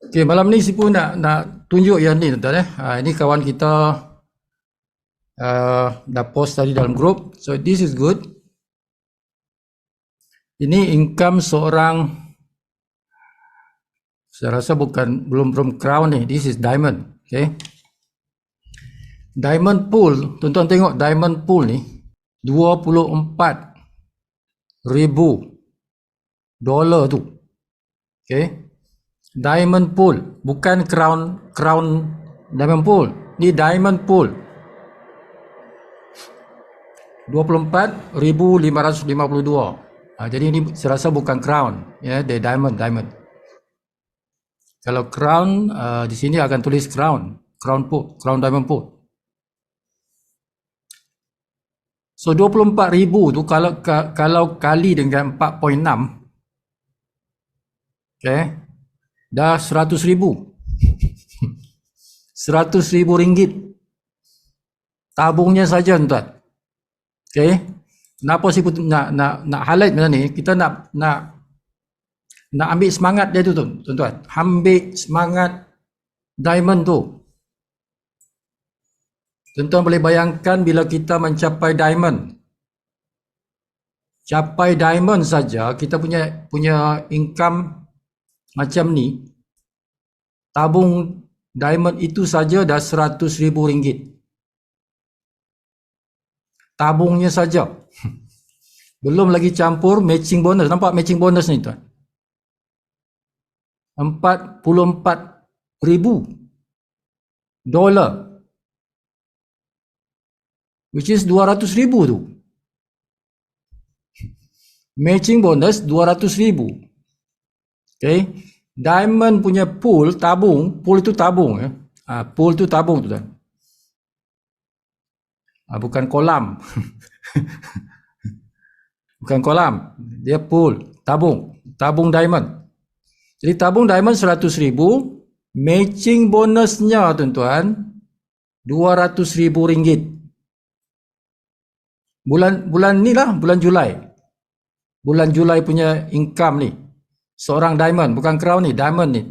Okay, malam ni Sipu nak tunjuk yang ni tuan-tuan ini kawan kita dah post tadi dalam grup. So this is good. Ini income seorang, saya rasa belum from Crown ni. This is Diamond. Okay. Diamond Pool, tuan-tuan tengok Diamond Pool ni $24,000 tu. Okay. Diamond Pool, bukan Crown Diamond Pool. Ni Diamond Pool. 24,552. Jadi ini saya rasa bukan Crown, ya, dia Diamond. Kalau Crown di sini akan tulis Crown Pool, Crown Diamond Pool. So 24,000 tu kalau kali dengan 4.6, okay, dah 100,000. 100,000 ringgit tabungnya saja tuan. Okay. Kenapa saya nak highlight macam ni? Kita nak ambil semangat dia tu tuan-tuan. Ambil semangat Diamond tu. Tuan-tuan boleh bayangkan bila kita mencapai Diamond. Capai Diamond saja kita punya income macam ni, tabung Diamond itu saja dah 100,000 ringgit. Tabungnya saja. Belum lagi campur matching bonus. Nampak matching bonus ni tuan? $44,000. Which is 200,000 tu. Matching bonus 200,000. Okay. Diamond punya pool tabung, pool itu tabung ya. Pool itu tabung tu tuan. Bukan kolam. Bukan kolam, dia pool, tabung Diamond. Jadi tabung Diamond 100,000, matching bonusnya tuan-tuan 200,000 ringgit. Bulan ni lah, bulan Julai. Bulan Julai punya income ni. Seorang Diamond, bukan Crown ni, Diamond ni.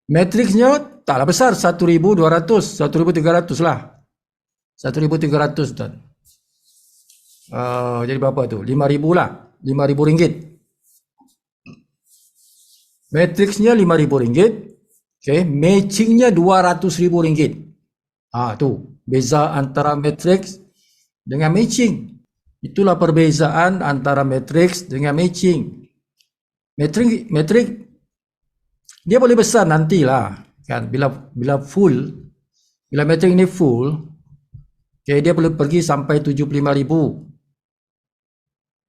Matrixnya taklah besar, 1,200, 1,300 lah. 1,300 tuan. Jadi berapa tu? 5,000 lah. 5,000 ringgit. Matrixnya 5,000 ringgit. Okay. Matchingnya 200,000 ringgit. Tu. Beza antara matrix dengan matching. Itulah perbezaan antara matrix dengan matching. Matrix dia boleh besar nantilah kan, bila full, bila matrix ni full, okay, dia boleh pergi sampai 75,000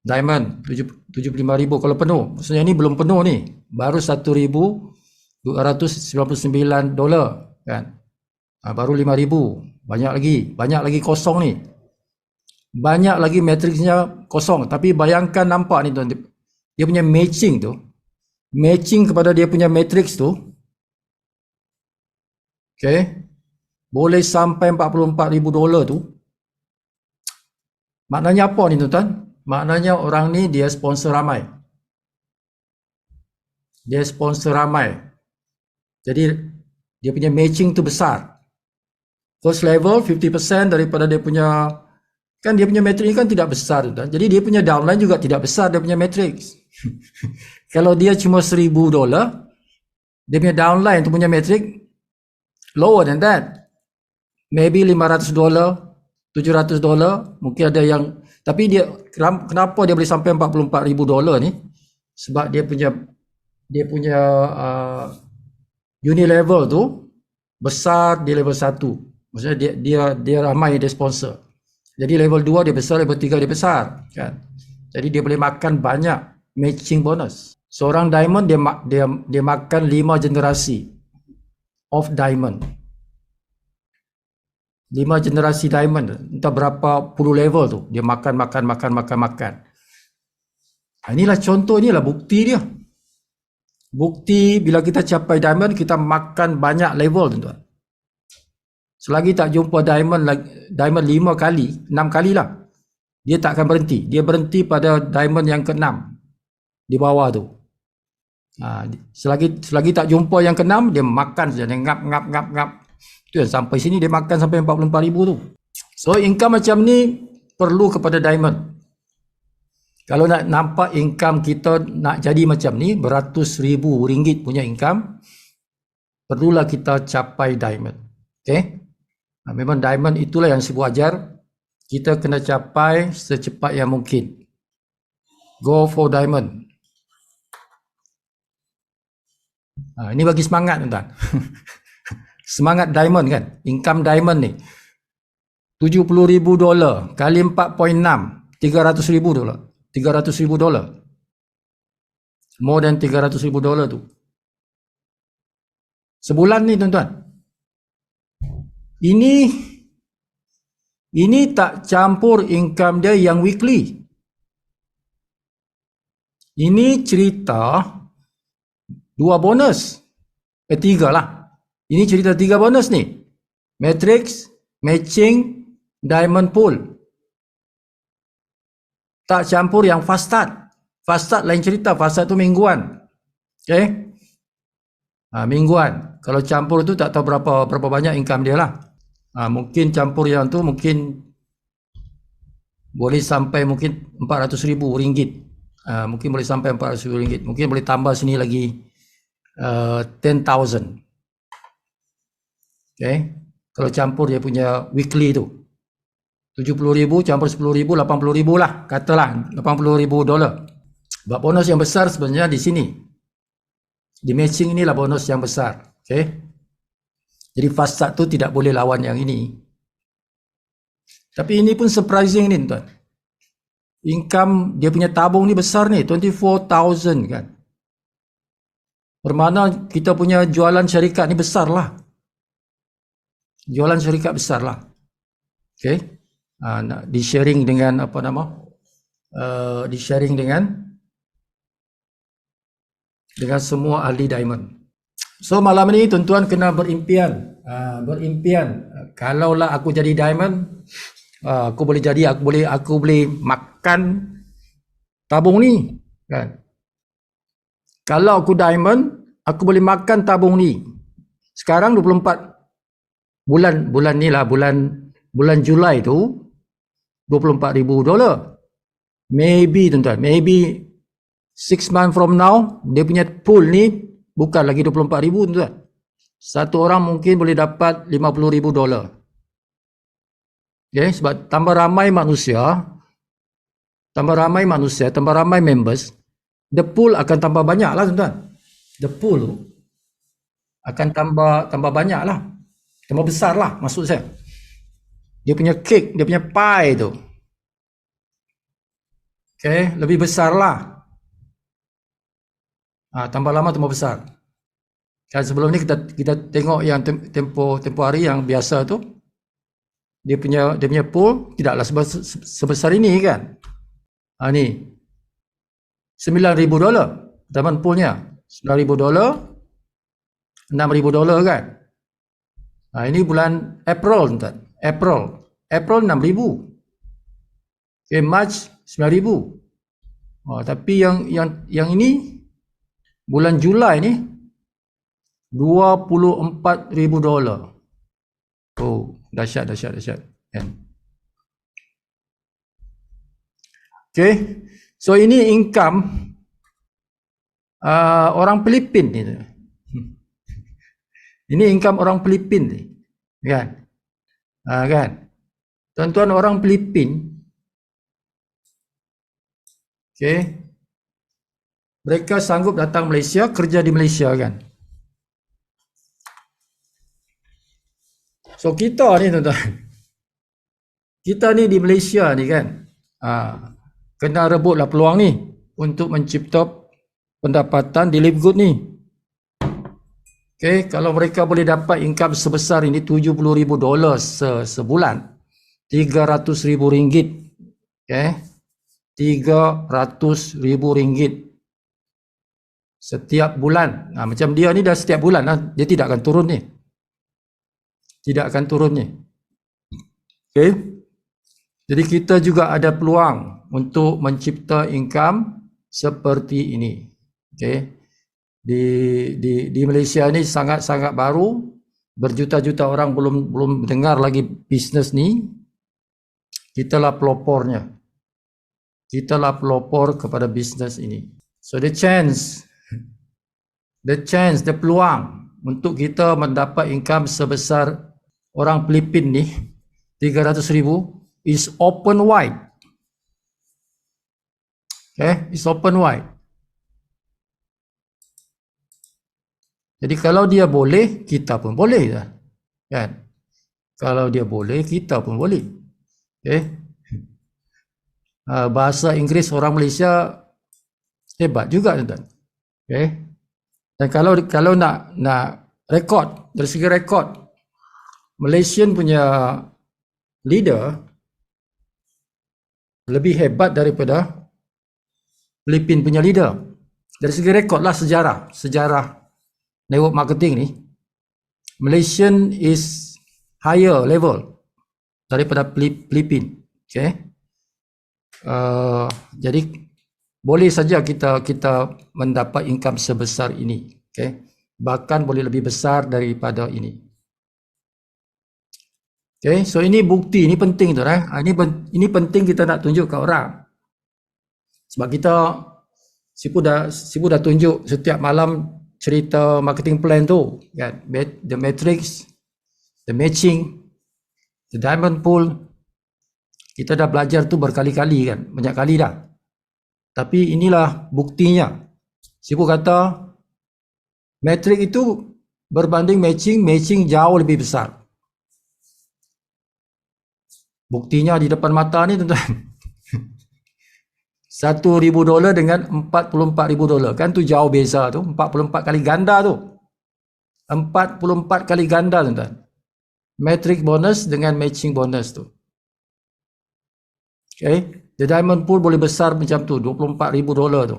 Diamond, 75,000 kalau penuh. Maksudnya ni belum penuh ni, baru $1,299 kan. Baru 5,000, banyak lagi kosong ni. Banyak lagi matrixnya kosong. Tapi bayangkan, nampak ni tuan, dia punya matching tu, matching kepada dia punya matrix tu, okay, boleh sampai $44,000 tu. Maknanya apa ni tuan-tuan? Maknanya orang ni dia sponsor ramai. Dia sponsor ramai. Jadi dia punya matching tu besar. First level 50% daripada dia punya, kan dia punya matrix kan tidak besar tuan. Jadi dia punya downline juga tidak besar, dia punya matrix. Kalau dia cuma $1,000, dia punya downline tu punya matrix lower than that. Maybe $500, $700, mungkin ada yang, tapi dia, kenapa dia boleh sampai $44,000 ni? Sebab dia punya unit level tu besar di level 1. Maksudnya dia ramai dia sponsor. Jadi level 2 dia besar, level 3 dia besar kan. Jadi dia boleh makan banyak matching bonus. Seorang Diamond dia makan 5 generasi of Diamond. 5 generasi Diamond, entah berapa puluh level tu dia makan. Inilah contoh, inilah bukti dia. Bukti bila kita capai Diamond, kita makan banyak level tuan-tuan. Selagi tak jumpa Diamond 5 kali, 6 kali lah, dia tak akan berhenti. Dia berhenti pada Diamond yang ke-6 di bawah tu. Selagi tak jumpa yang keenam, dia makan saja, dia ngap. Tu sampai sini dia makan sampai 44,000 tu. So income macam ni perlu kepada diamond. Kalau nak nampak income kita nak jadi macam ni, beratus ribu ringgit punya income, perlulah kita capai diamond. Okay? Memang diamond itulah yang saya ajar. Kita kena capai secepat yang mungkin. Go for diamond. Ini bagi semangat tuan-tuan. Semangat diamond kan. Income diamond ni. $70,000 kali 4.6. $300,000. $300,000. More than $300,000 tu. Sebulan ni tuan-tuan. Ini tak campur income dia yang weekly. Ini cerita 2 bonus. 3 lah. Ini cerita 3 bonus ni. Matrix, matching, diamond pool. Tak campur yang fast start. Fast start lain cerita. Fast start tu mingguan. Okay. Mingguan. Kalau campur tu tak tahu berapa banyak income dia lah. Mungkin campur yang tu mungkin boleh sampai mungkin RM400,000. Mungkin boleh sampai RM400,000. Mungkin boleh tambah sini lagi 10,000. Okay. Kalau campur dia punya weekly tu. 70,000 campur 10,000, 80,000 lah. Katalah $80,000. Sebab bonus yang besar sebenarnya di sini. Di matching inilah bonus yang besar. Okay. Jadi fast start tu tidak boleh lawan yang ini. Tapi ini pun surprising ni tuan. Income dia punya tabung ni besar ni. 24,000 kan. Bermakna kita punya jualan syarikat ni besar lah. Jualan syarikat besar lah. Okay. Nak di-sharing dengan apa nama? Di-sharing dengan semua ahli diamond. So malam ni tuan-tuan kena berimpian. Berimpian. Kalaulah aku jadi diamond, aku boleh makan tabung ni, kan? Kalau aku diamond, aku boleh makan tabung ni. Sekarang 24 bulan ni lah, bulan Julai tu $24,000. Maybe tuan-tuan, maybe 6 months from now, dia punya pool ni bukan lagi 24,000 tuan-tuan. Satu orang mungkin boleh dapat $50,000. Okay, sebab tambah ramai manusia, tambah ramai members, the pool akan tambah banyak lah tuan-tuan. The pool akan tambah banyak lah. Tambah besar lah maksud saya. Dia punya cake, dia punya pie tu. Okay, lebih besar lah. Tambah lama tambah besar. Kan sebelum ni kita tengok yang tempoh hari yang biasa tu, dia punya pool tidaklah sebesar ini kan. Ni $9,000 taman poolnya. $9,000, $6,000 kan. Ini bulan April tuan. April 6,000. Okay, March 9,000. Tapi yang ini bulan Julai ni $24,000. Oh, dahsyat kan. Okay. So ini income orang Filipin ni. Ini income orang Filipin ni. Kan? Kan? Tuan-tuan orang Filipin. Okay. Mereka sanggup datang Malaysia, kerja di Malaysia kan. So kita ni tuan-tuan. Kita ni di Malaysia ni kan. Kena rebutlah peluang ni untuk mencipta pendapatan di Live Good ni. Okay, kalau mereka boleh dapat income sebesar ini $70,000 sebulan, RM300,000. Okay, RM300,000 setiap bulan. Macam dia ni dah setiap bulan lah. Dia tidak akan turun ni. Okay. Jadi kita juga ada peluang untuk mencipta income seperti ini. Okay. di Malaysia ni sangat-sangat baru, berjuta-juta orang belum dengar lagi bisnes ni. Kitalah pelopornya. Kitalah pelopor kepada bisnes ini. So the peluang untuk kita mendapat income sebesar orang Filipin ni 300,000 is open wide. Okay, it's open wide. Jadi kalau dia boleh, kita pun boleh dah. Kan? Kalau dia boleh, kita pun boleh. Okay? Bahasa Inggeris orang Malaysia hebat juga, tuan. Okay? Dan kalau nak rekod, dari segi rekod, Malaysian punya leader lebih hebat daripada Filipin punya leader. Dari segi rekod lah, sejarah network marketing ni, Malaysian is higher level daripada Filipin. Okay? Jadi boleh saja kita mendapat income sebesar ini. Okay? Bahkan boleh lebih besar daripada ini. Okay? So ini bukti, ini penting tu. Ini penting kita nak tunjuk ke orang. Sebab kita Sipu dah tunjuk setiap malam cerita marketing plan tu, kan? The matrix, the matching, the diamond pool. Kita dah belajar tu berkali-kali, kan? Banyak kali dah. Tapi inilah buktinya. Sipu kata matrix itu berbanding matching jauh lebih besar. Buktinya di depan mata ni, tuan-tuan. $1,000 dengan $44,000, kan tu jauh beza tu. 44 kali ganda tu. 44 kali ganda, tuan-tuan. Matrix bonus dengan matching bonus tu. Okay. The diamond pool boleh besar macam tu. $24,000 tu.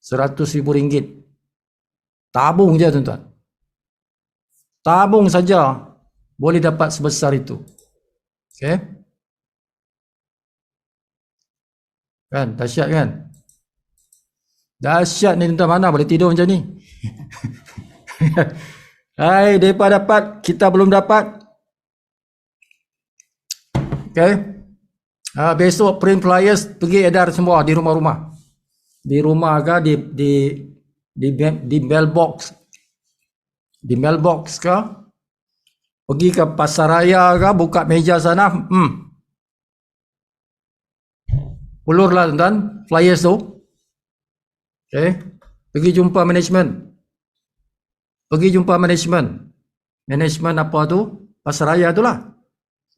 RM100,000. Tabung je, tuan-tuan. Tabung saja boleh dapat sebesar itu. Okay. Kan, dahsyat kan? Dahsyat ni, tuan-tuan. Mana boleh tidur macam ni? Hai, mereka dapat, kita belum dapat. Okay. Besok print flyers pergi edar semua di rumah-rumah. Di rumah ke, di mailbox. Di mailbox ke? Pergi ke pasaraya ke, buka meja sana. Ulurlah, tuan-tuan, flyers tu. Okay. Pergi jumpa management. Management apa tu? Pasaraya tu lah.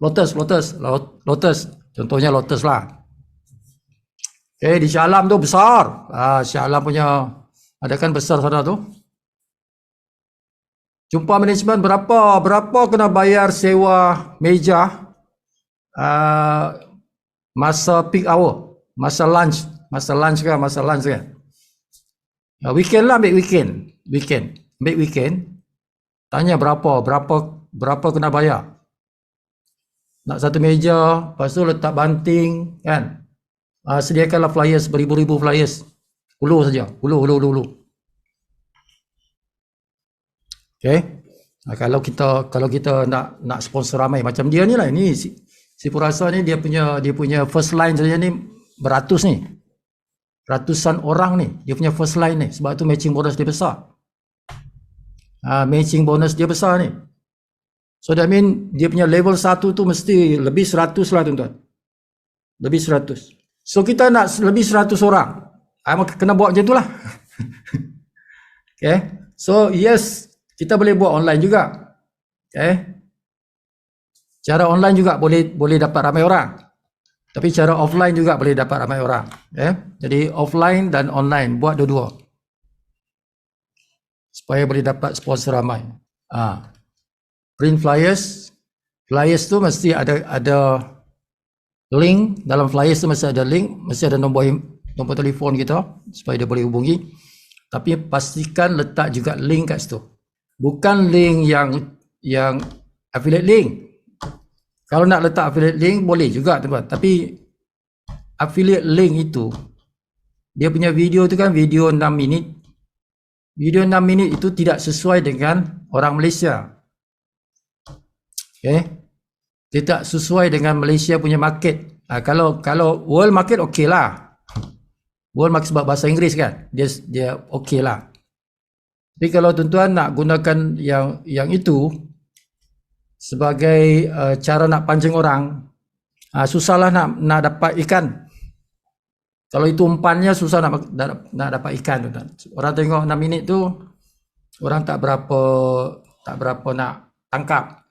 Lotus. Contohnya Lotus lah. Okay, di Shah Alam tu besar. Shah Alam punya adakan besar sana tu. Jumpa management, berapa kena bayar sewa meja masa peak hour. Masa lunch kan. Weekend lah, ambil weekend. Tanya berapa kena bayar. Nak satu meja, lepas tu letak banting, kan. Sediakanlah flyers, beribu-ribu flyers. Hulu saja, hulu. Okay. Kalau kita nak sponsor ramai macam dia ni lah, ini Sipu rasa ni dia punya first line saja ni beratus ni. Ratusan orang ni dia punya first line ni. Sebab tu matching bonus dia besar. Matching bonus dia besar ni. So that mean dia punya level 1 tu mesti lebih 100 lah, tuan-tuan. Lebih 100. So kita nak lebih 100 orang. Kena buat macam tu lah. Okay. So yes, kita boleh buat online juga. Okay. Cara online juga boleh dapat ramai orang. Tapi cara offline juga boleh dapat ramai orang. Jadi offline dan online, buat dua-dua. Supaya boleh dapat sponsor ramai. Print flyers. Flyers tu mesti ada link. Dalam flyers tu mesti ada link. Mesti ada nombor telefon kita. Supaya dia boleh hubungi. Tapi pastikan letak juga link kat situ. Bukan link yang affiliate link. Kalau nak letak affiliate link boleh juga, teman. Tapi affiliate link itu dia punya video tu kan video 6 minit. Video 6 minit itu tidak sesuai dengan orang Malaysia. Okay. Tidak sesuai dengan Malaysia punya market. Kalau world market okey lah. World market sebab bahasa Inggeris kan. Dia okey lah. Tapi kalau tuan-tuan nak gunakan yang itu sebagai cara nak pancing orang, susahlah nak dapat ikan. Kalau itu umpannya susah nak dapat ikan. Orang tengok 6 minit tu, orang tak berapa nak tangkap.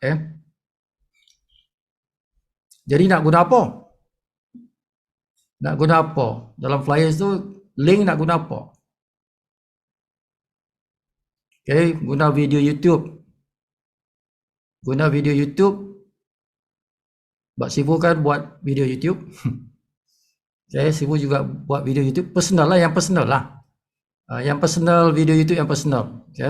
Jadi nak guna apa? Nak guna apa? Dalam flyers tu, link nak guna apa? Okay, guna video YouTube. Guna video YouTube. Sebab Sifu kan buat video YouTube. Okay, Sifu juga buat video YouTube. Personal lah, yang personal lah. Yang personal, video YouTube yang personal. Okay.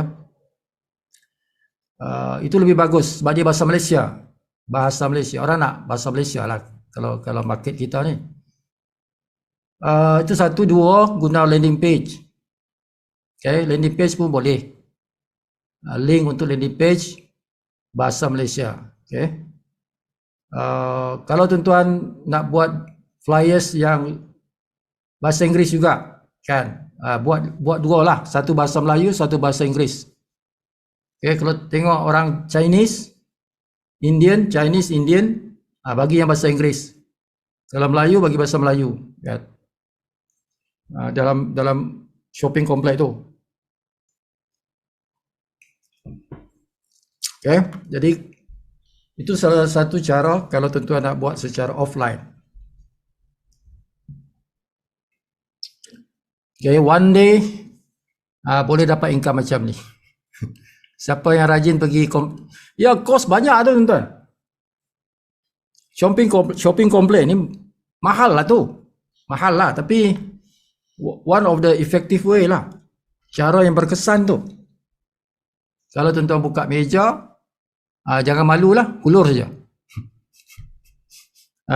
Itu lebih bagus sebab dia bahasa Malaysia. Bahasa Malaysia. Orang nak bahasa Malaysia lah. Kalau market kita ni. Itu satu. Dua, guna landing page. Okay, landing page pun boleh. Link untuk landing page bahasa Malaysia. Okay. Kalau tuan-tuan nak buat flyers yang bahasa Inggeris juga, kan? Buat dua lah. Satu bahasa Melayu, satu bahasa Inggeris. Okay, kalau tengok orang Chinese, Indian, bagi yang bahasa Inggeris. Kalau Melayu, bagi bahasa Melayu. Kan? Dalam shopping komplek tu. Okay, jadi itu salah satu cara kalau tuan-tuan nak buat secara offline. Okay, one day boleh dapat income macam ni. Siapa yang rajin pergi ya, kos banyak tu tuan-tuan. Shopping komplek ni mahal lah tu. Mahal lah, tapi one of the effective way lah. Cara yang berkesan tu. Kalau tuan-tuan buka meja, jangan malu lah, ulur saja.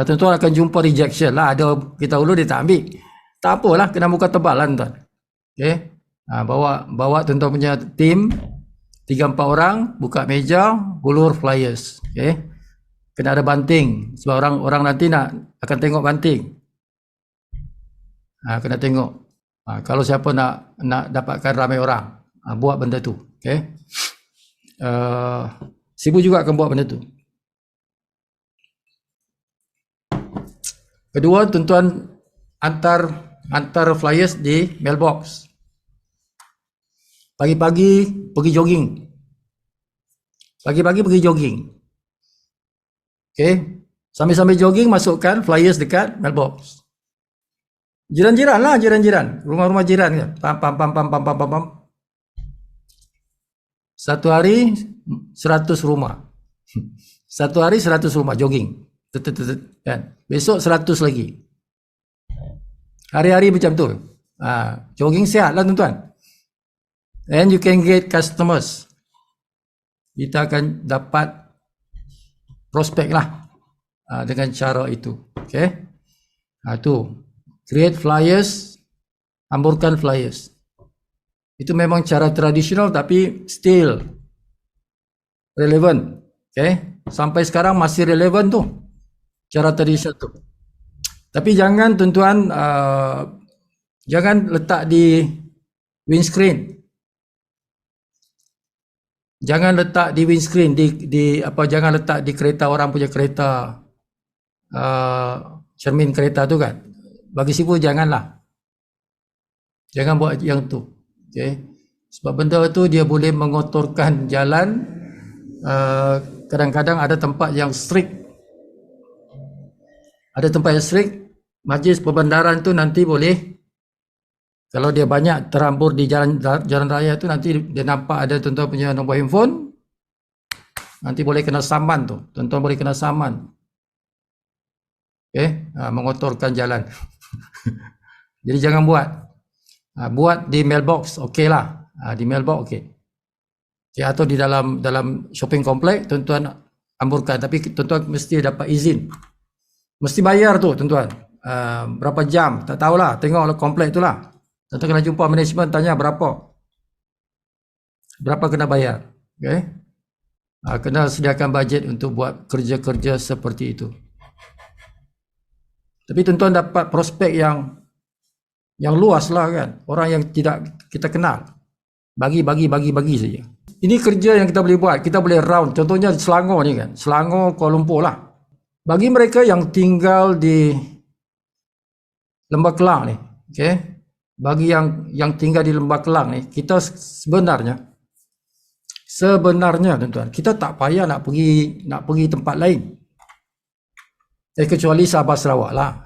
Tuan-tuan akan jumpa rejection lah. Ada kita ulur, dia tak ambil. Tak apalah, kena muka tebal lah tuan. Okay. Bawa tuan-tuan punya team, 3-4 orang, buka meja, ulur flyers. Okay. Kena ada banting. Sebab orang nanti akan tengok banting. Kena tengok. Kalau siapa nak dapatkan ramai orang, buat benda tu. Okay. Sibu juga akan buat benda tu. Kedua, tuan-tuan antar flyers di mailbox. Pagi-pagi pergi jogging. Pagi-pagi pergi jogging. Okay. Sambil-sambil jogging, masukkan flyers dekat mailbox. Jiran-jiran lah, jiran-jiran. Rumah-rumah jiran. Pam. Satu hari 100 rumah. Satu hari 100 rumah jogging. Kan? Besok 100 lagi. Hari-hari macam tu. Jogging sihat lah tuan-tuan. And you can get customers. Kita akan dapat prospek lah dengan cara itu. Okay. Tu. Create flyers. Hamburkan flyers. Itu memang cara tradisional tapi still relevant. Okay. Sampai sekarang masih relevan tu. Cara tradisional tu. Tapi jangan tuan-tuan, jangan letak di windscreen. Jangan letak di windscreen, jangan letak di kereta orang punya kereta, cermin kereta tu kan. Bagi Sifu janganlah. Jangan buat yang tu. Okay. Sebab benda tu dia boleh mengotorkan jalan. Kadang-kadang ada tempat yang strict. Ada tempat yang strict. Majlis perbendaharaan tu nanti boleh, kalau dia banyak terhampur di jalan raya tu, nanti dia nampak ada tuan-tuan punya nombor handphone, nanti boleh kena saman tu. Tuan-tuan boleh kena saman. Okay. Mengotorkan jalan. Jadi jangan buat. Buat di mailbox, okey lah. Di mailbox okey. Okay, atau di dalam shopping komplek, tuan-tuan hamburkan. Tapi tuan-tuan mesti dapat izin. Mesti bayar tu tuan-tuan. Berapa jam, tak tahulah. Tengok komplek tu lah. Tuan-tuan kena jumpa management, tanya berapa. berapa kena bayar. Okay? Kena sediakan bajet untuk buat kerja-kerja seperti itu. Tapi tuan-tuan dapat prospek yang luas lah kan. Orang yang tidak kita kenal. Bagi saja. Ini kerja yang kita boleh buat. Kita boleh round. Contohnya Selangor ni kan. Selangor, Kuala Lumpur lah. Bagi mereka yang tinggal di Lembah Kelang ni. Okay? Bagi yang tinggal di Lembah Kelang ni. Kita sebenarnya tuan-tuan. Kita tak payah nak pergi tempat lain. Kecuali Sabah Sarawak lah.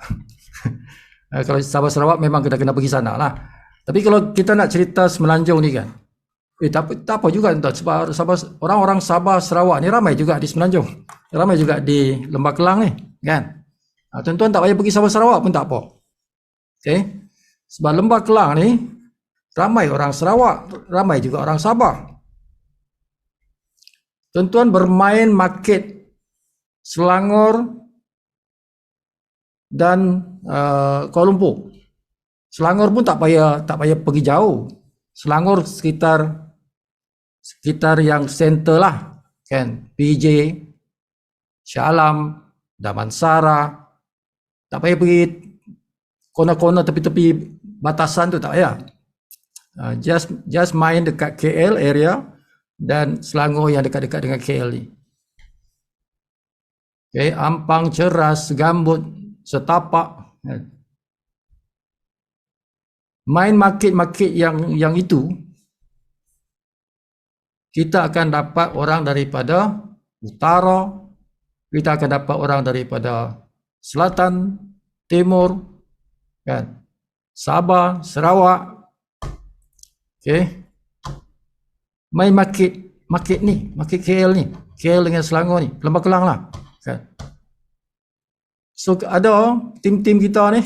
Kalau Sabah Sarawak memang kita kena pergi sana lah. Tapi kalau kita nak cerita Semenanjung ni kan, tak apa juga tuan. Sebab orang-orang Sabah Sarawak ni ramai juga di Semenanjung, ramai juga di Lembah Kelang ni kan. Tuan-tuan tak payah pergi Sabah Sarawak pun tak apa. Okay? Sebab Lembah Kelang ni ramai orang Sarawak, ramai juga orang Sabah. Tuan-tuan bermain market Selangor dan Kuala Lumpur. Selangor pun tak payah pergi jauh. Selangor sekitar yang center lah kan. PJ, Shah Alam, Damansara. Tak payah pergi kona-kona tepi-tepi batasan tu, tak payah. Just main dekat KL area dan Selangor yang dekat-dekat dengan KL ni. Okay, Ampang, Ceras, Gambut, Setapak. Main market-market yang itu, kita akan dapat orang daripada utara, kita akan dapat orang daripada selatan, timur, kan? Sabah, Sarawak. Okay. Main market ni, market KL ni, KL dengan Selangor ni, Lembah Kelang lah. Kan? So ada tim-tim kita ni.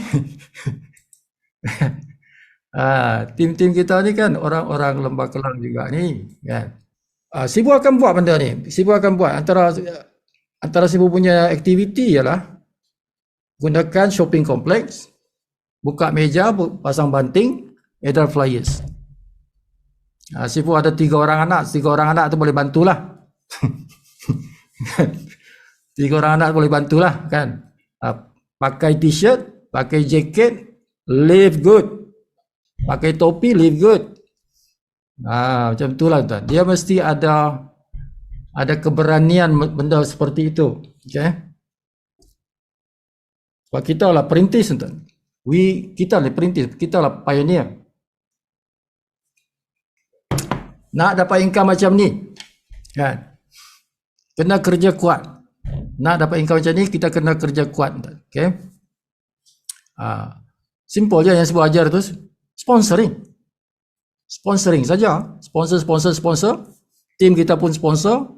Tim-tim kita ni kan orang-orang Lembah Kelang juga ni kan. Sibu akan buat benda ni. Sibu akan buat antara Sibu punya aktiviti ialah gunakan shopping kompleks, buka meja, pasang banting, edar flyers. Sibu ada 3 orang anak. 3 orang anak tu boleh bantulah. 3 orang anak boleh bantulah kan. Pakai t-shirt, pakai jaket, live good. Pakai topi, live good. Macam itulah tuan. Dia mesti ada keberanian benda seperti itu. Okay? Sebab kita lah perintis tuan. Kita lah perintis, kita lah pioneer. Nak dapat income macam ni, kan? Kena kerja kuat. Nak dapat income macam ni, kita kena kerja kuat. Okay? Simple je yang saya ajar tu. Sponsoring saja. Sponsor. Tim kita pun sponsor.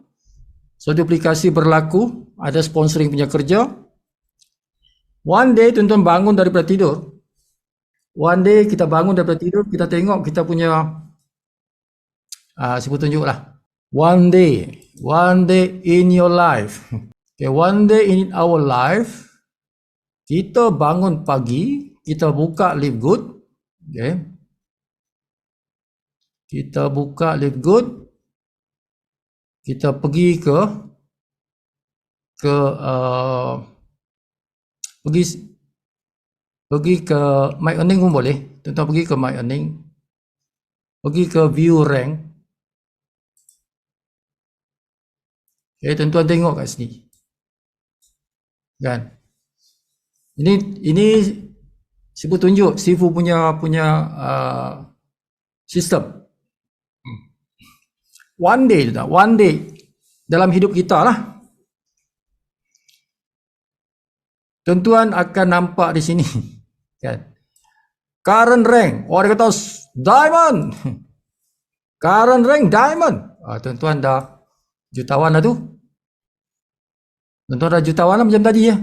Suatu aplikasi berlaku, ada sponsoring punya kerja. One day tuan-tuan bangun daripada tidur. Kita tengok kita punya saya tunjuklah. One day in your life. Okay, one day in our life, kita bangun pagi, kita buka Live Good. Okay. Kita buka Live Good. Kita pergi pergi ke My Earning pun boleh. Tuan-tuan pergi ke My Earning. Pergi ke View Rank. Okay, tuan-tuan tengok kat sini. Kan? Ini Sifu tunjuk Sifu punya sistem. One day dalam hidup kita lah. Tuan-tuan akan nampak di sini. Kan? Current rank, orang kata diamond. Current rank diamond. Tuan-tuan dah jutawan lah tu. Tuan-tuan dah jutawan lah macam tadi ya.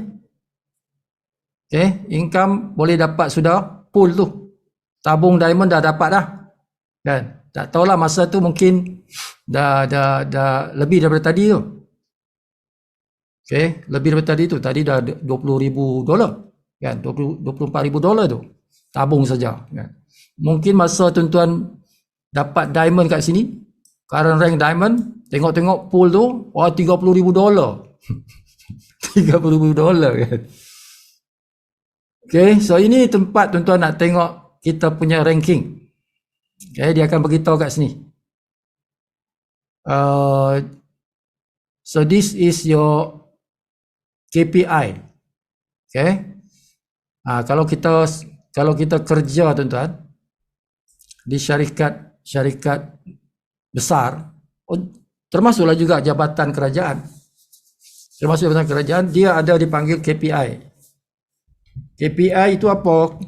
Okay, income boleh dapat sudah pool tu. Tabung diamond dah dapat dah. Kan? Tak tahulah masa tu mungkin dah lebih daripada tadi tu. Okay, lebih daripada tadi tu. Tadi dah $20,000 kan, $24,000 tu tabung saja kan. Mungkin masa tuan-tuan dapat diamond kat sini, current rank diamond, tengok-tengok pool tu, wah $30,000. $30,000 kan. Okay, so ini tempat tuan-tuan nak tengok kita punya ranking. Okay, dia akan beritahu kat sini. So this is your KPI. Okay. Kalau kita kerja tuan-tuan di syarikat besar, termasuklah juga jabatan kerajaan. Dia ada dipanggil KPI. KPI itu apa?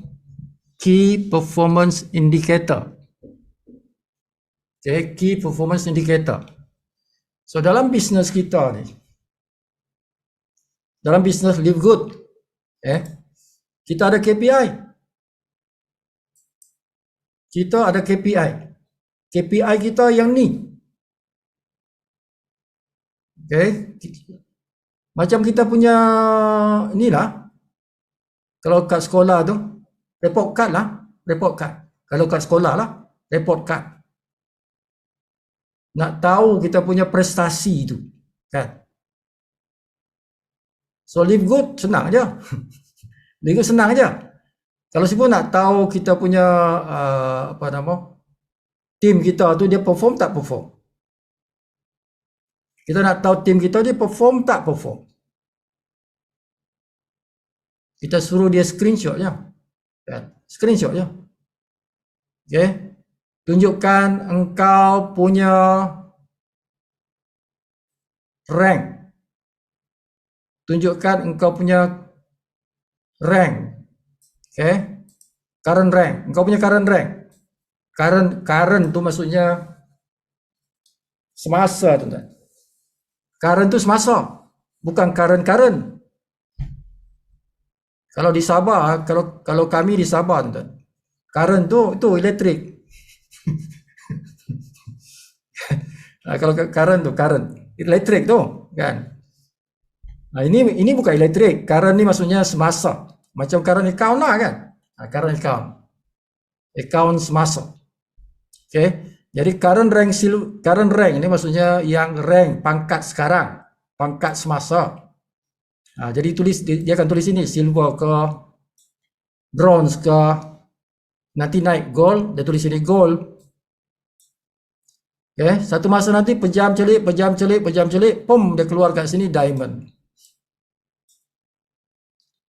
Key Performance Indicator. Okay, Key Performance Indicator. So dalam bisnes kita ni, dalam bisnes Live Good, kita ada KPI. Kita ada KPI. KPI kita yang ni. Okay. Macam kita punya inilah. Kalau kat sekolah tu, report card lah. Report card. Kalau kat sekolah lah, report card. Nak tahu kita punya prestasi tu. Kan? So Live Good senang je. Live Good senang je. Kalau siapa nak tahu kita punya tim kita tu dia perform tak perform. Kita nak tahu tim kita dia perform tak perform. Kita suruh dia screenshot je. Kan? Screenshot je. Okay. Tunjukkan engkau punya rank. Tunjukkan engkau punya rank. Okay. Current rank. Engkau punya current rank. Current tu maksudnya semasa tuan-tuan. Current tu semasa. Bukan current. Kalau di Sabah, kalau kami di Sabah tuan-tuan. Current tu elektrik. Kalau current elektrik tu kan. Ini bukan elektrik. Current ni maksudnya semasa. Macam current account lah kan. Current account semasa. Okay. Jadi current rank ni maksudnya yang rank pangkat sekarang, pangkat semasa. Jadi dia akan tulis ini silver ke bronze ke, nanti naik gold, dia tulis ini gold. Okay. Satu masa nanti pejam celik, pum, dia keluar kat sini diamond.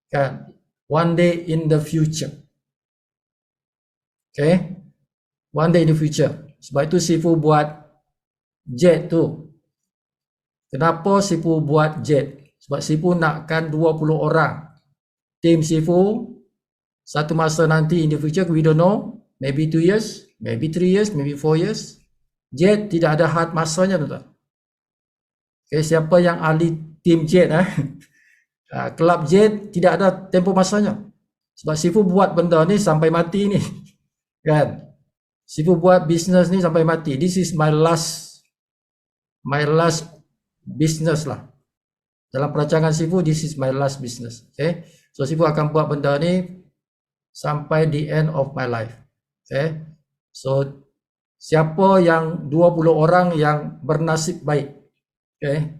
Kan? One day in the future. Okay. One day in the future. Sebab itu Sifu buat jet tu. Kenapa Sifu buat jet? Sebab Sifu nakkan 20 orang. Tim Sifu, satu masa nanti in the future, we don't know. Maybe 2 years, maybe 3 years, maybe 4 years. Jet tidak ada had masanya tuan-tuan. Okay, siapa yang ahli tim jet kelab jet tidak ada tempoh masanya. Sebab Sifu buat benda ni sampai mati ni. Kan? Sifu buat bisnes ni sampai mati. This is my last business lah. Dalam perancangan Sifu, this is my last business. Okay? So Sifu akan buat benda ni sampai the end of my life. Okay? So siapa yang 20 orang yang bernasib baik. Okay?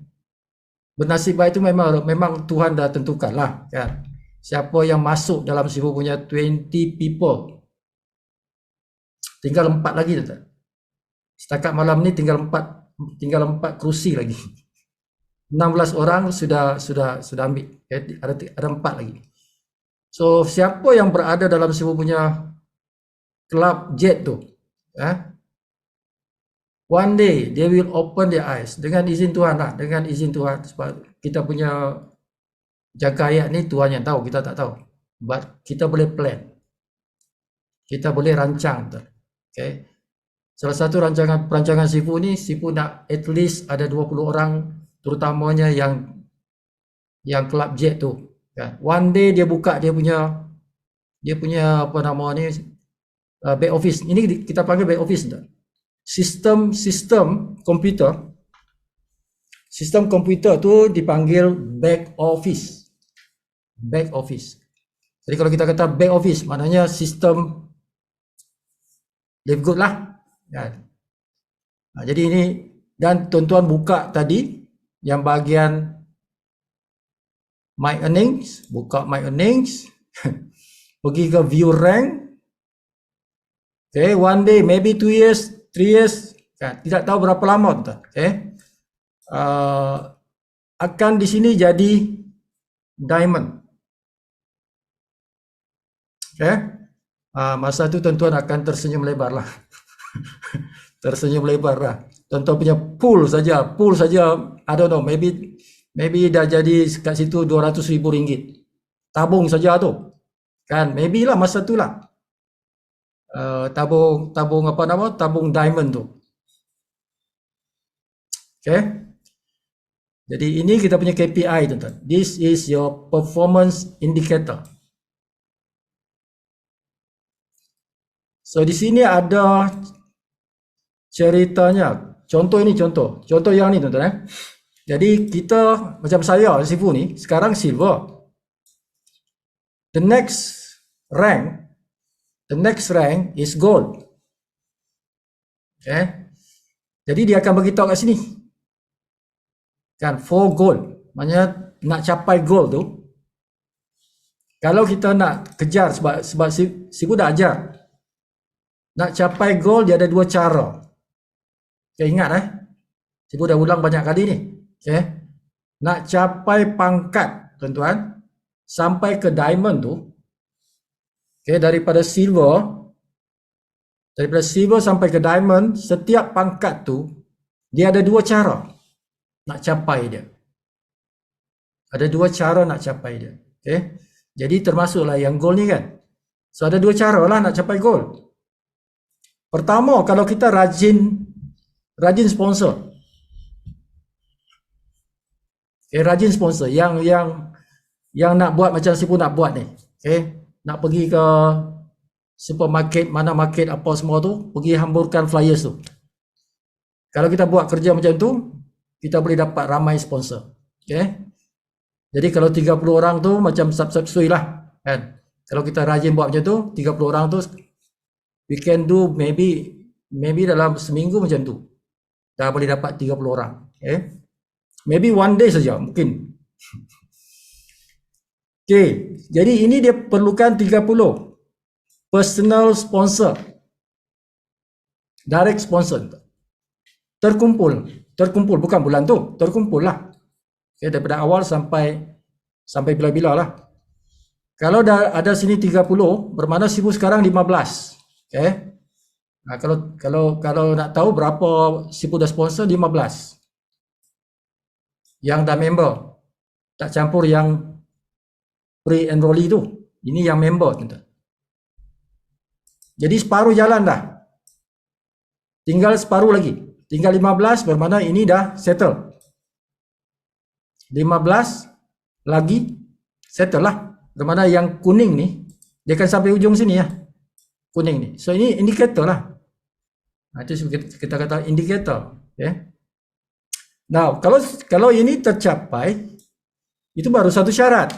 Bernasib baik itu memang Tuhan dah tentukan lah. Kan? Siapa yang masuk dalam Sifu punya 20 people. Tinggal 4 lagi tuan. Setakat malam ni tinggal 4 kerusi lagi. 16 orang sudah ambil. Okay? Ada 4 lagi. So siapa yang berada dalam Sifu punya club jet tu, one day they will open their eyes dengan izin Tuhan lah, dengan izin Tuhan. Sebab kita punya jaga ayat ni Tuhan yang tahu, kita tak tahu. But kita boleh plan. Kita boleh rancang tu. Okay. Salah satu perancangan Sifu ni, Sifu nak at least ada 20 orang, terutamanya yang club jet tu. Kan. One day dia buka dia punya apa nama ni, back office. Ini kita panggil back office tu. Sistem komputer tu dipanggil back office. Back office. Jadi kalau kita kata back office, maknanya sistem Live Good lah. Jadi ini, dan tuan-tuan buka tadi yang bahagian My Earnings, buka My Earnings, pergi ke View Rank. Okay, one day, maybe 2 years, 3 years, tidak tahu berapa lama tuan. Okay, akan di sini jadi diamond. Okay, masa tu tuan-tuan akan tersenyum lebar lah. Tersenyum lebar lah. Tuan-tuan punya pool saja, I don't know, maybe dah jadi kat situ 200,000 ringgit. Tabung saja tu. Kan, maybe lah masa tu lah. Tabung apa nama? Tabung diamond tu. Okay. Jadi ini kita punya KPI tuan-tuan. This is your performance indicator. So di sini ada ceritanya. Contoh ini contoh yang ni tuan-tuan. Jadi kita macam saya Sifu ni sekarang silver. The next rank is gold. Okay. Jadi dia akan beritahu kat sini. Kan, for gold. Maknanya nak capai gold tu, kalau kita nak kejar, sebab Sifu dah ajar, nak capai gold dia ada 2 cara. Okay, ingat Sifu dah ulang banyak kali ni. Okay. Nak capai pangkat tuan-tuan sampai ke diamond tu, okay, daripada silver sampai ke diamond, setiap pangkat tu dia ada 2 cara nak capai dia. Ada 2 cara nak capai dia. Okay. Jadi termasuklah yang gold ni kan. So ada 2 cara lah nak capai gold. Pertama, kalau kita rajin sponsor. Okay, rajin sponsor. Yang nak buat macam Sifu nak buat ni. Okay. Nak pergi ke supermarket, mana market apa semua tu, pergi hamburkan flyers tu. Kalau kita buat kerja macam tu, kita boleh dapat ramai sponsor. Okay. Jadi kalau 30 orang tu macam sub-sui lah. Kan? Kalau kita rajin buat macam tu, 30 orang tu, we can do maybe dalam seminggu macam tu. Dah boleh dapat 30 orang. Okay. Maybe one day saja mungkin. Okay. Jadi ini dia perlukan 30 personal sponsor. Direct sponsor. Terkumpul bukan bulan tu, terkumpul lah. Okay, daripada awal sampai bila-bila lah. Kalau dah ada sini 30, bermakna Sifu sekarang 15. Okay. Nah, kalau nak tahu berapa Sifu dah sponsor, 15. Yang dah member. Tak campur yang pre-enrollee tu. Ini yang member tuan-tuan. Jadi separuh jalan dah. Tinggal separuh lagi. Tinggal 15, bermakna ini dah settle. 15 lagi settle lah. Bermakna yang kuning ni, dia akan sampai ujung sini ya. Kuning ni. So ini indikator lah. Itu kita kata indikator. Okay. Now, kalau ini tercapai, itu baru satu syarat.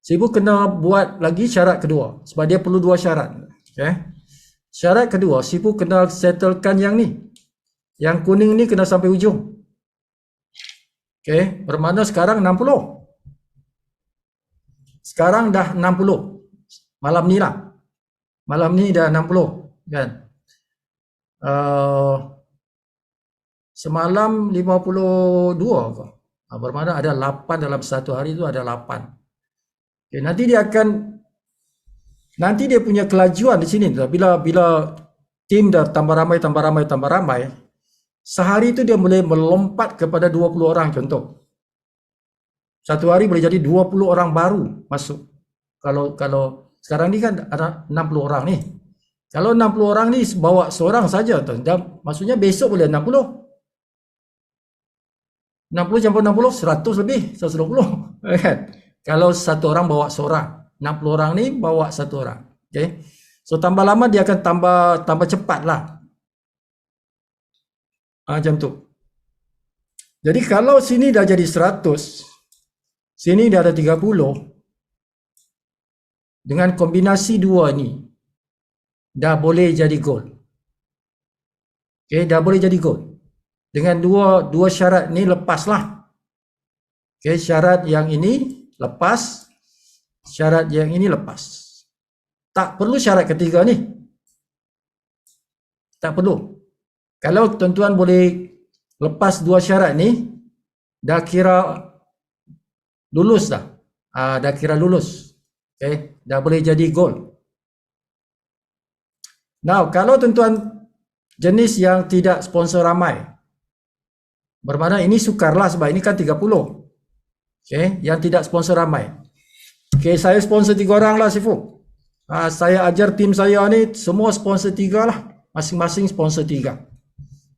Sifu kena buat lagi syarat kedua. Sebab dia perlu 2 syarat. Okay. Syarat kedua, Sifu kena settlekan yang ni. Yang kuning ni kena sampai ujung. Okay, bermakna sekarang 60. Sekarang dah 60. Malam ni lah. Malam ni dah 60. Kan? Semalam 52 ke? Bermakna ada 8 dalam satu hari tu ada 8. Okay, nanti dia punya kelajuan di sini. Bila tim dah tambah ramai, sehari itu dia boleh melompat kepada 20 orang contoh. Satu hari boleh jadi 20 orang baru masuk. Kalau sekarang ni kan ada 60 orang ni. Kalau 60 orang ni bawa seorang saja, maksudnya besok boleh 60. 60 campur 60, 100 lebih, 120. Kan? Kalau satu orang bawa seorang, 60 orang ni bawa satu orang. Okay? So tambah lama dia akan tambah cepat lah. Macam tu. Jadi kalau sini dah jadi 100, sini dah ada 30, dengan kombinasi dua ni, dah boleh jadi gold. Okay, dah boleh jadi gold. Dengan dua syarat ni lepaslah. Okay, syarat yang ini lepas, syarat yang ini lepas. Tak perlu syarat ketiga ni. Tak perlu. Kalau tuan-tuan boleh lepas dua syarat ni, dah kira lulus dah. Dah kira lulus. Okay, dah boleh jadi gold. Now, kalau tuan-tuan jenis yang tidak sponsor ramai, bermakna ini sukarlah sebab ini kan 30. Okay, yang tidak sponsor ramai. Okay, saya sponsor 3 orang lah Sifu. Saya ajar tim saya ni semua sponsor 3 lah. Masing-masing sponsor 3.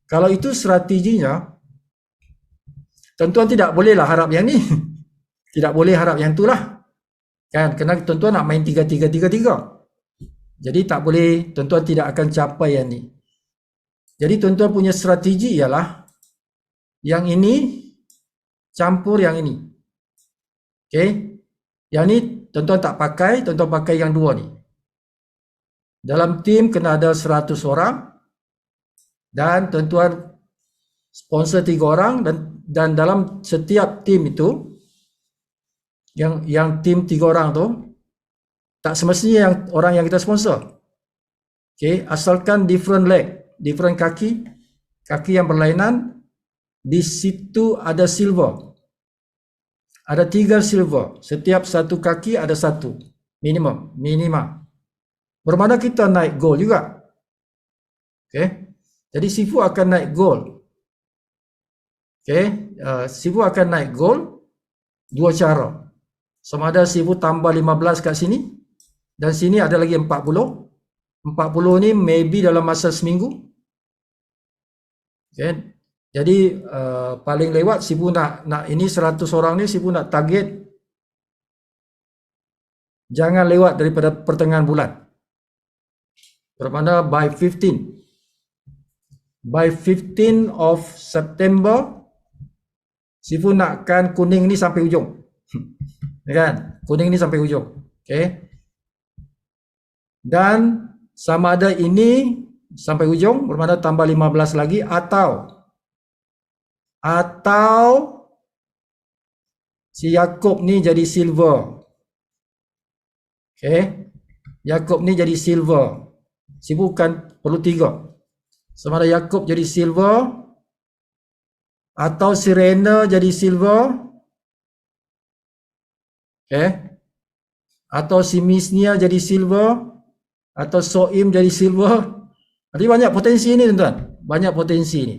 Kalau itu strateginya, tuan-tuan tidak boleh lah harap yang ni. Tidak boleh harap yang tu lah. Kan, kerana tuan-tuan nak main 3-3-3-3. Jadi tak boleh, tuan-tuan tidak akan capai yang ni. Jadi tuan-tuan punya strategi ialah yang ini campur yang ini. Okay. Yang ni tuan-tuan tak pakai, tuan-tuan pakai yang dua ni. Dalam tim kena ada 100 orang dan tuan-tuan sponsor 3 orang dan dalam setiap tim itu yang tim 3 orang tu tak semestinya yang orang yang kita sponsor. Okay, asalkan different leg, different kaki yang berlainan, di situ ada silver. Ada 3 silver. Setiap satu kaki ada 1 minima. Bermakna kita naik gold juga. Okay. Jadi Sifu akan naik gold. Okay. Sifu akan naik gold 2 cara. Sama ada Sifu tambah 15 kat sini dan sini ada lagi 40. 40 ni maybe dalam masa seminggu. Okay. Jadi paling lewat Sifu nak ini 100 orang ni Sifu nak target jangan lewat daripada pertengahan bulan. Bermakna by 15 of September Sifu nakkan kuning ni sampai ujung. Kan? Kuning ni sampai ujung. Okay. Dan sama ada ini sampai ujung bermakna tambah 15 lagi atau si Yakub ni jadi silver. Okay. Yakub ni jadi silver. Si bukan perlu 3. Sama ada Yakub jadi silver atau si Rena jadi silver. Okay. Atau si Misnia jadi silver atau Soim jadi silver. Jadi banyak potensi ni tuan-tuan. Banyak potensi ni.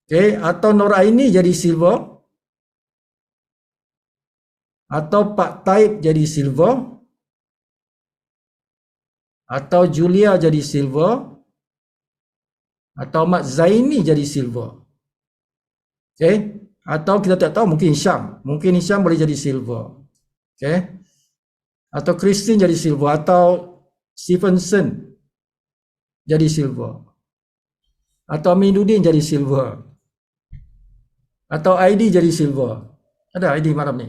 Okay. Atau Noraini jadi silver. Atau Pak Taib jadi silver. Atau Julia jadi silver. Atau Mat Zaini jadi silver. Okay. Atau kita tak tahu mungkin Hisham. Mungkin Hisham boleh jadi silver. Okay. Atau Christine jadi silver. Atau Stevenson jadi silver. Atau Aminuddin jadi silver. Atau ID jadi silver. Ada ID malam ni?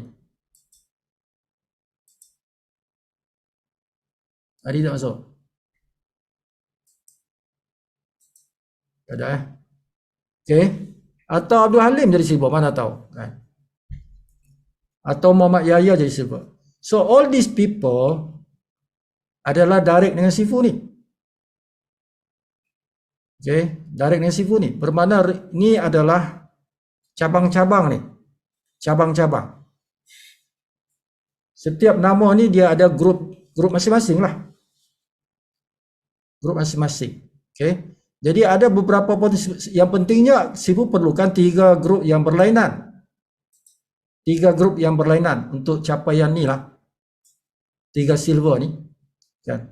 ID tak masuk? Ada Okay. Atau Abdul Halim jadi silver, mana tahu kan? Atau Muhammad Yahya jadi silver. So all these people adalah direct dengan Sifu ni. Okay, direct dengan Sifu ni. Bermakna ni adalah cabang-cabang ni. Cabang-cabang. Setiap nama ni dia ada grup masing-masing lah. Grup masing-masing. Okay. Jadi ada beberapa potensi. Yang pentingnya Sifu perlukan 3 grup yang berlainan. 3 grup yang berlainan untuk capaian ni lah. 3 silver ni. Kan.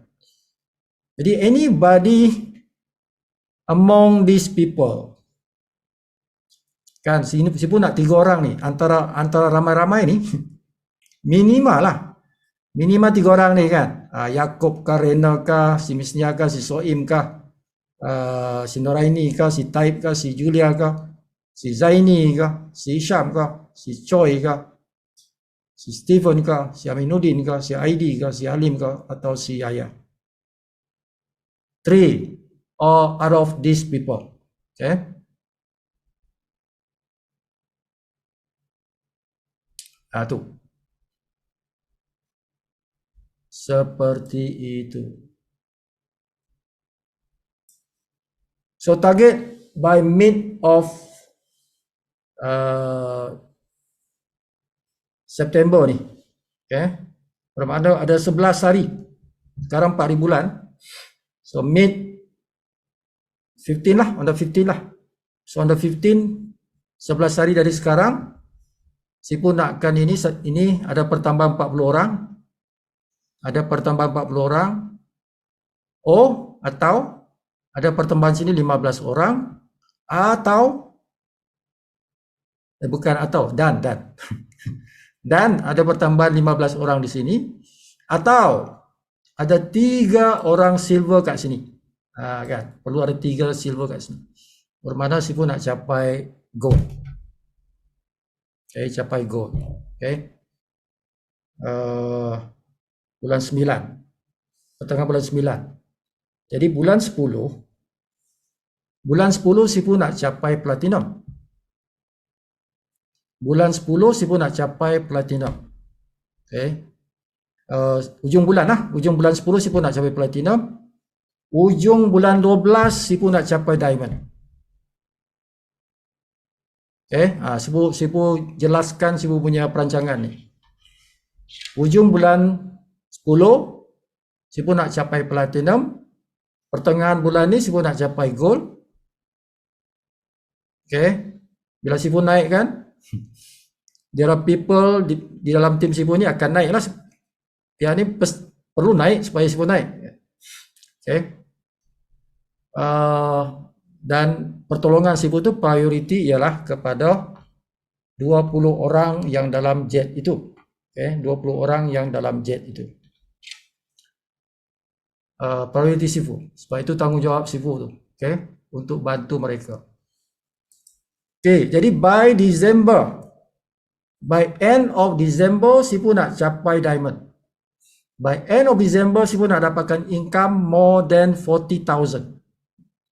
Jadi anybody among these people. Kan Sifu nak 3 orang ni. Antara ramai-ramai ni. Minimal lah. Minimal 3 orang ni kan. Yakub kah, Rena kah, si Misnia kah, si Soim kah. Si Noraini kah, si Taib kah, si Julia kah, si Zaini kah, si Hisham kah, si Choi kah, si Stephen kah, si Aminuddin kah, si Aidi kah, si Halim kah, atau si Yahya. 3 or out of these people. Okay. Tu. Seperti itu. So target by mid of September ni. Okay. Bermakna ada 11 hari. Sekarang 4 bulan. So mid 15 lah, on the 15 lah. So on the 15, 11 hari dari sekarang, Sipu nakkan ini ada pertambahan 40 orang. Ada pertambahan 40 orang. Atau ada pertambahan sini 15 orang. Atau bukan atau, dan dan ada pertambahan 15 orang di sini, atau ada 3 orang silver kat sini. Kan, perlu ada 3 silver kat sini. Bermakna Sipu nak capai gold. Okay, capai gold. Okay. Bulan 9. Pertengahan bulan 9. Jadi bulan 10 Sipu nak capai platinum. Bulan 10 Sipu nak capai platinum. Okay. Ujung bulan lah. Ujung bulan 10 Sipu nak capai platinum. Ujung bulan 12 Sipu nak capai diamond. Okay. Sipu jelaskan Sipu punya perancangan ni. Ujung bulan 10 Sipu nak capai platinum. Pertengahan bulan ni Sipu nak capai gold. Okay. Bila Sipu naik kan, there are people di dalam tim Sipu ni akan naik lah. Dia ni perlu naik supaya Sipu naik. Okay. Dan pertolongan Sipu tu priority ialah kepada 20 orang yang dalam jet itu. Okay. 20 orang yang dalam jet itu. Priority Sipu. Sebab itu tanggungjawab Sipu tu. Okay. Untuk bantu mereka. Okay, jadi by end of December, Sipu nak capai diamond. By end of December, Sipu nak dapatkan income more than 40,000.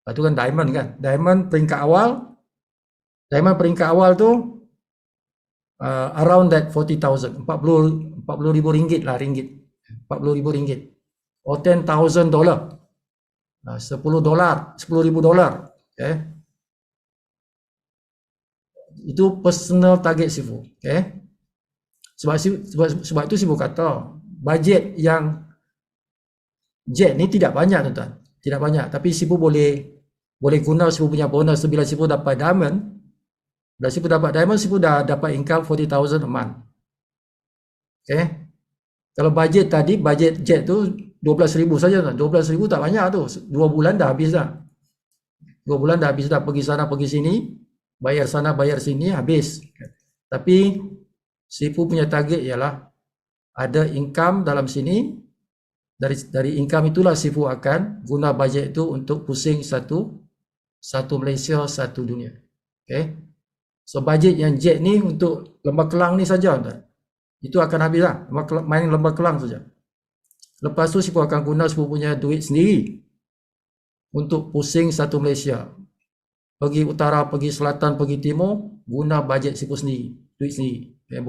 Itu kan diamond kan. Diamond peringkat awal tu around that 40,000. 40,000 ringgit lah, ringgit. 40,000 ringgit. Or $10,000. $10,000. Okay. Itu personal target Sipu. Okay. Sebab itu Sipu kata bajet yang jet ni tidak banyak tuan-tuan. Tidak banyak, tapi Sipu boleh guna Sipu punya bonus. Bila Sipu dapat diamond, Sipu dah dapat income 40,000 a month. Okay. Kalau bajet tadi, bajet jet tu 12,000 saja. 12,000 tak banyak tu. 2 bulan dah habis dah. 2 bulan dah habis dah, pergi sana pergi sini, bayar sana bayar sini, habis. Tapi Sipu punya target ialah ada income dalam sini. Dari income itulah Sipu akan guna bajet itu untuk pusing satu Malaysia, satu dunia. Okay. So bajet yang jet ni untuk Lembah Kelang ni saja, tuan. Itu akan habis lah. Main Lembah Kelang saja. Lepas tu Sipu akan guna Sipu punya duit sendiri untuk pusing satu Malaysia. Pergi utara, pergi selatan, pergi timur, guna bajet Sipu sendiri, duit sendiri. Okay.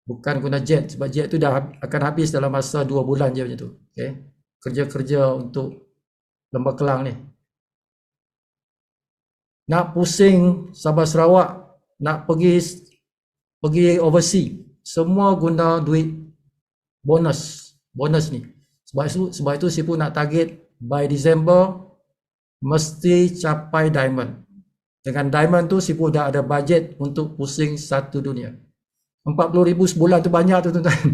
Bukan guna jet, sebab jet tu dah akan habis dalam masa 2 bulan je macam tu. Okay. Kerja-kerja untuk Lembah Kelang ni. Nak pusing Sabah Sarawak, nak pergi overseas, semua guna duit bonus ni. Sebab itu Sipu nak target by December mesti capai diamond. Dengan diamond tu Sipu dah ada bajet untuk pusing satu dunia. 40,000 sebulan tu banyak tu tuan-tuan.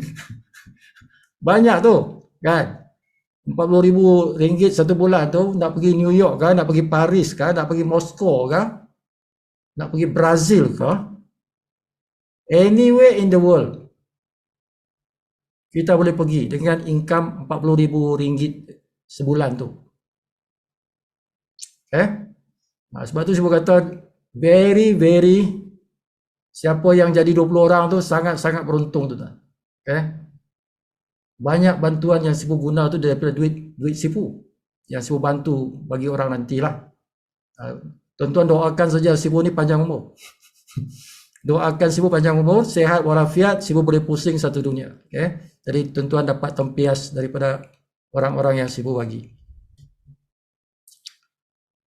Banyak tu kan. 40,000 ringgit satu bulan tu, nak pergi New York kah, nak pergi Paris kah, nak pergi Moskow kah, nak pergi Brazil kah, anywhere in the world kita boleh pergi dengan income 40,000 ringgit sebulan tu. Sebab tu saya kata very siapa yang jadi 20 orang tu sangat beruntung tu. Banyak bantuan yang Sipu guna tu daripada duit Sipu. yang Sibu bantu bagi orang nantilah. Tuan-tuan doakan saja Sibu ni panjang umur. Doakan Sibu panjang umur, sehat walafiat, Sibu boleh pusing satu dunia. Okay? Jadi tuan-tuan dapat tempias daripada orang-orang yang Sibu bagi.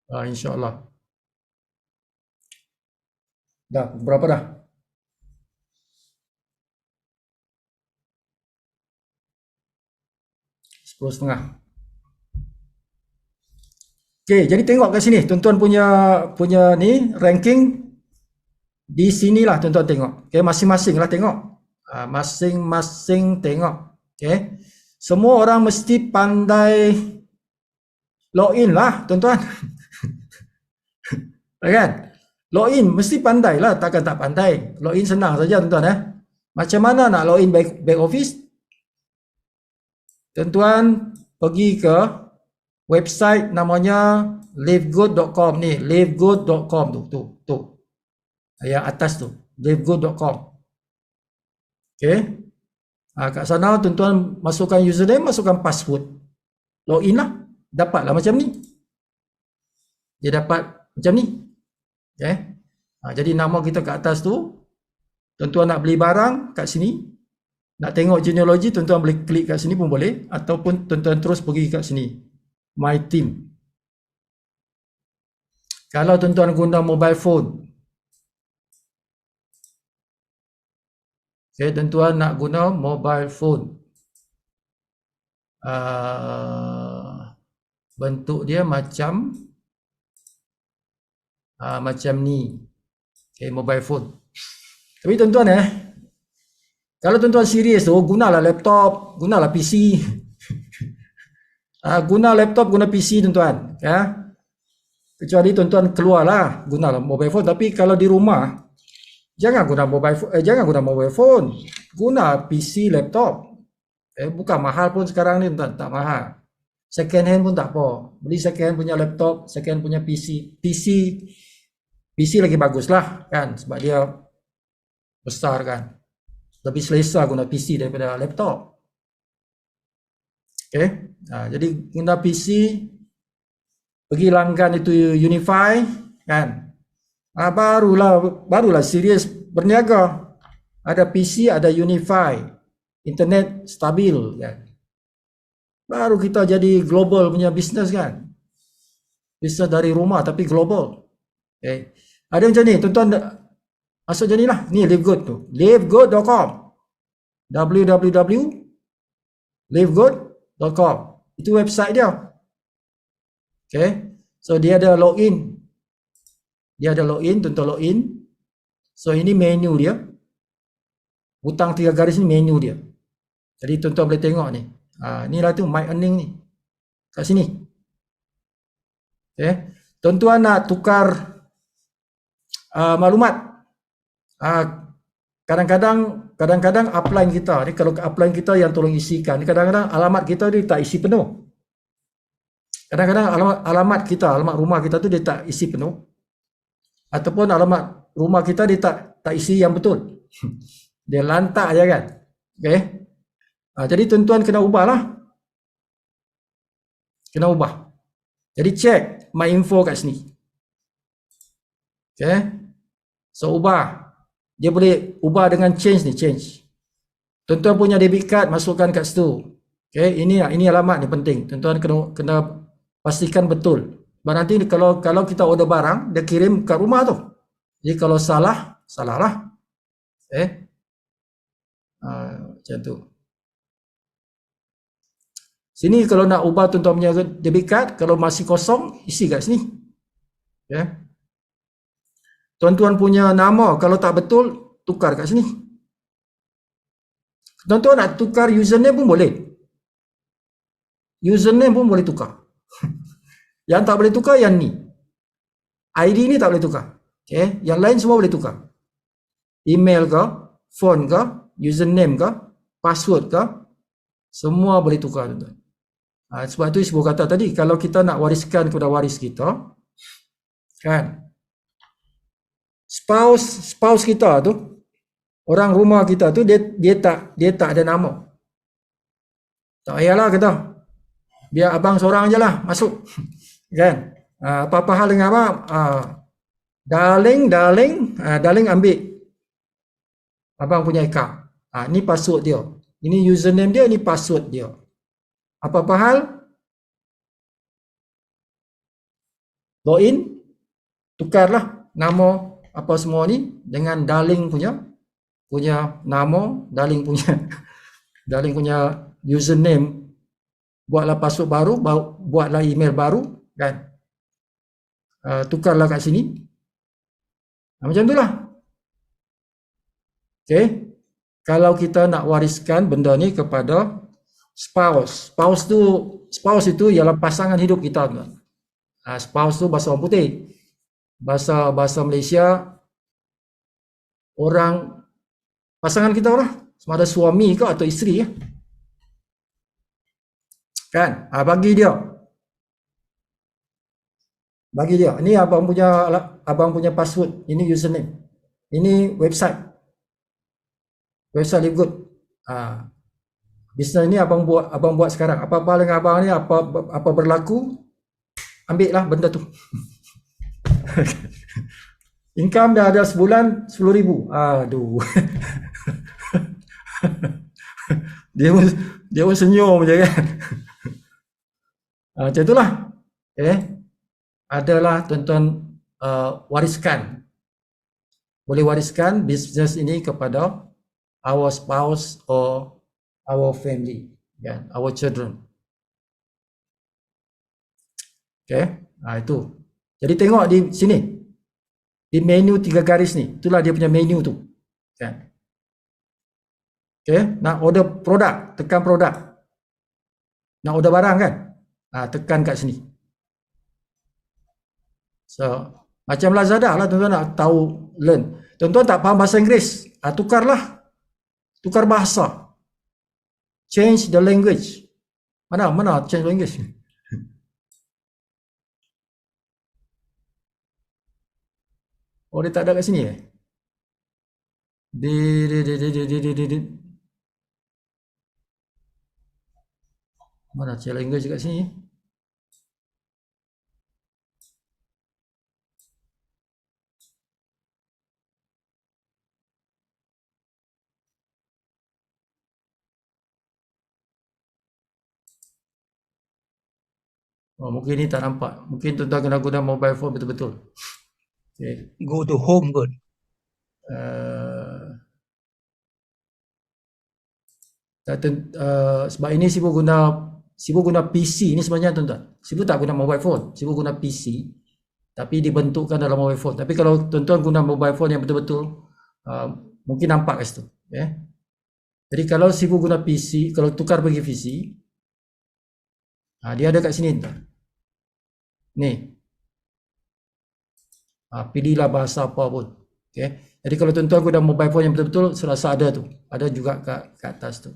InsyaAllah. Dah, berapa dah? Sepuluh setengah. Okay, jadi tengok kat sini, tuan-tuan punya ni ranking di sinilah tuan-tuan tengok. Okay, masing-masing lah tengok. Masing-masing tengok. Okay, semua orang mesti pandai login lah tuan-tuan. Kan? Login mesti pandai lah, takkan tak pandai. Login senang saja tuan-tuan. Macam mana nak login back office? Tuan-tuan pergi ke website namanya livegood.com ni, livegood.com tu. Yang atas tu, livegood.com. Okay. Kat sana tuan-tuan masukkan username, masukkan password. Login lah. Dapatlah macam ni. Dia dapat macam ni. Okay. Jadi nama kita kat atas tu. Tuan-tuan nak beli barang kat sini. Nak tengok genealogy, tuan-tuan boleh klik kat sini pun boleh. Ataupun tuan-tuan terus pergi kat sini. My team. Kalau tuan-tuan guna mobile phone. Okay, tuan-tuan nak guna mobile phone. Bentuk dia macam ni. Okay, mobile phone. Tapi tuan-tuan kalau tuan-tuan serius tu, gunalah laptop, gunalah PC. Guna laptop, guna PC tuan-tuan. Ya. Kecuali tuan-tuan keluarlah, gunalah mobile phone. Tapi kalau di rumah, jangan guna mobile phone. Guna PC, laptop. Bukan mahal pun sekarang ni tuan-tuan, tak mahal. Second hand pun tak apa. Beli second hand punya laptop, second hand punya PC. PC lagi bagus lah kan, sebab dia besar kan. Lebih selesa guna PC daripada laptop. Okay. Jadi guna PC, pergi langgan itu Unify kan. Barulah serius berniaga. Ada PC, ada Unify, internet stabil kan. Baru kita jadi global punya bisnes kan. Bisnes dari rumah tapi global. Okay. Ada macam ni, tuan-tuan masuk je ni lah. Ni Livegood tu. Livegood.com. www.livegood.com. Itu website dia. Okay. So dia ada login. Tuan-tuan login. So ini menu dia. Butang 3 garis ni menu dia. Jadi tuan-tuan boleh tengok ni. Inilah tu my earning ni. Kat sini. Okay. Tuan-tuan nak tukar maklumat. Kadang-kadang upline kita ni, kalau upline kita yang tolong isikan, kadang-kadang alamat kita dia tak isi penuh. Kadang-kadang alamat rumah kita tu dia tak isi penuh. Ataupun alamat rumah kita dia tak isi yang betul. Dia lantak aja kan. Okey. Jadi tuan-tuan kena ubahlah. Kena ubah. Jadi check my info kat sini. Okey. So ubah. Dia boleh ubah dengan change ni, change. Tuan-tuan punya debit card masukkan kat situ. Okey, ini alamat ni penting. Tuan-tuan kena pastikan betul. Sebab nanti kalau kita order barang, dia kirim kat rumah tu. Jadi kalau salah lah. Macam tu. Sini kalau nak ubah tuan-tuan punya debit card, kalau masih kosong, isi kat sini. Okay. Tuan-tuan punya nama kalau tak betul, tukar kat sini. Tuan-tuan nak tukar username pun boleh. Username pun boleh tukar. Yang tak boleh tukar yang ni. ID ni tak boleh tukar. Okay. Yang lain semua boleh tukar. Email ke, phone ke, username ke, password ke, semua boleh tukar tuan-tuan. Sebab tu Ibu kata tadi, kalau kita nak wariskan kepada waris kita, kan, spouse kita tu, orang rumah kita tu, dia tak ada nama. Tak payahlah kata. biar abang seorang je lah masuk. Kan? Apa-apa hal dengan abang, darling ambil abang punya account. Ni password dia. Ini username dia, ni password dia. Apa-apa hal, login, tukarlah nama apa semua ni dengan darling punya nama, darling punya username, buatlah password baru, buatlah email baru, kan? Tukarlah kat sini. Macam itulah. Okey. Kalau kita nak wariskan benda ni kepada spouse. Spouse itu ialah pasangan hidup kita. Spouse tu bahasa orang putih. Bahasa Malaysia, orang pasangan kita lah, sama ada suami ke atau isteri ya. Kan? Bagi dia. Ini abang punya password, ini username. Ini website Live Good. Bisnes ni abang buat sekarang. Apa-apa dengan abang ni, apa berlaku, ambil lah benda tu. Income dah ada sebulan 10,000. Aduh. dia pun senyum je kan. Macam itulah. Adalah tuan-tuan, wariskan. Boleh wariskan bisnes ini kepada our spouse or our family, kan? Our children. Okay, itu. Jadi tengok di sini, di menu 3 garis ni, itulah dia punya menu tu, kan? Okay, nak order produk, tekan produk. Nak order barang kan, tekan kat sini. So, macam Lazada lah, tuan-tuan nak tahu, learn. Tuan-tuan tak faham bahasa Inggeris, tukar bahasa. Change the language. Mana change the language? Oh, dia tak ada kat sini Mana change language kat sini? Mungkin ni tak nampak. Mungkin tuan-tuan kena guna mobile phone betul-betul. Okay. Go to home kot. Sebab ini sibuk guna PC ni sebenarnya tuan-tuan. Sibuk tak guna mobile phone, sibuk guna PC. Tapi dibentukkan dalam mobile phone. Tapi kalau tuan-tuan guna mobile phone yang betul-betul, mungkin nampak kat situ. Jadi kalau sibuk guna PC, kalau tukar pergi PC, dia ada kat sini tuan. Ni. Pilihlah bahasa apa pun. Okay. Jadi kalau tuan-tuan guna mobile phone yang betul-betul, serasa ada tu. Ada juga kat atas tu.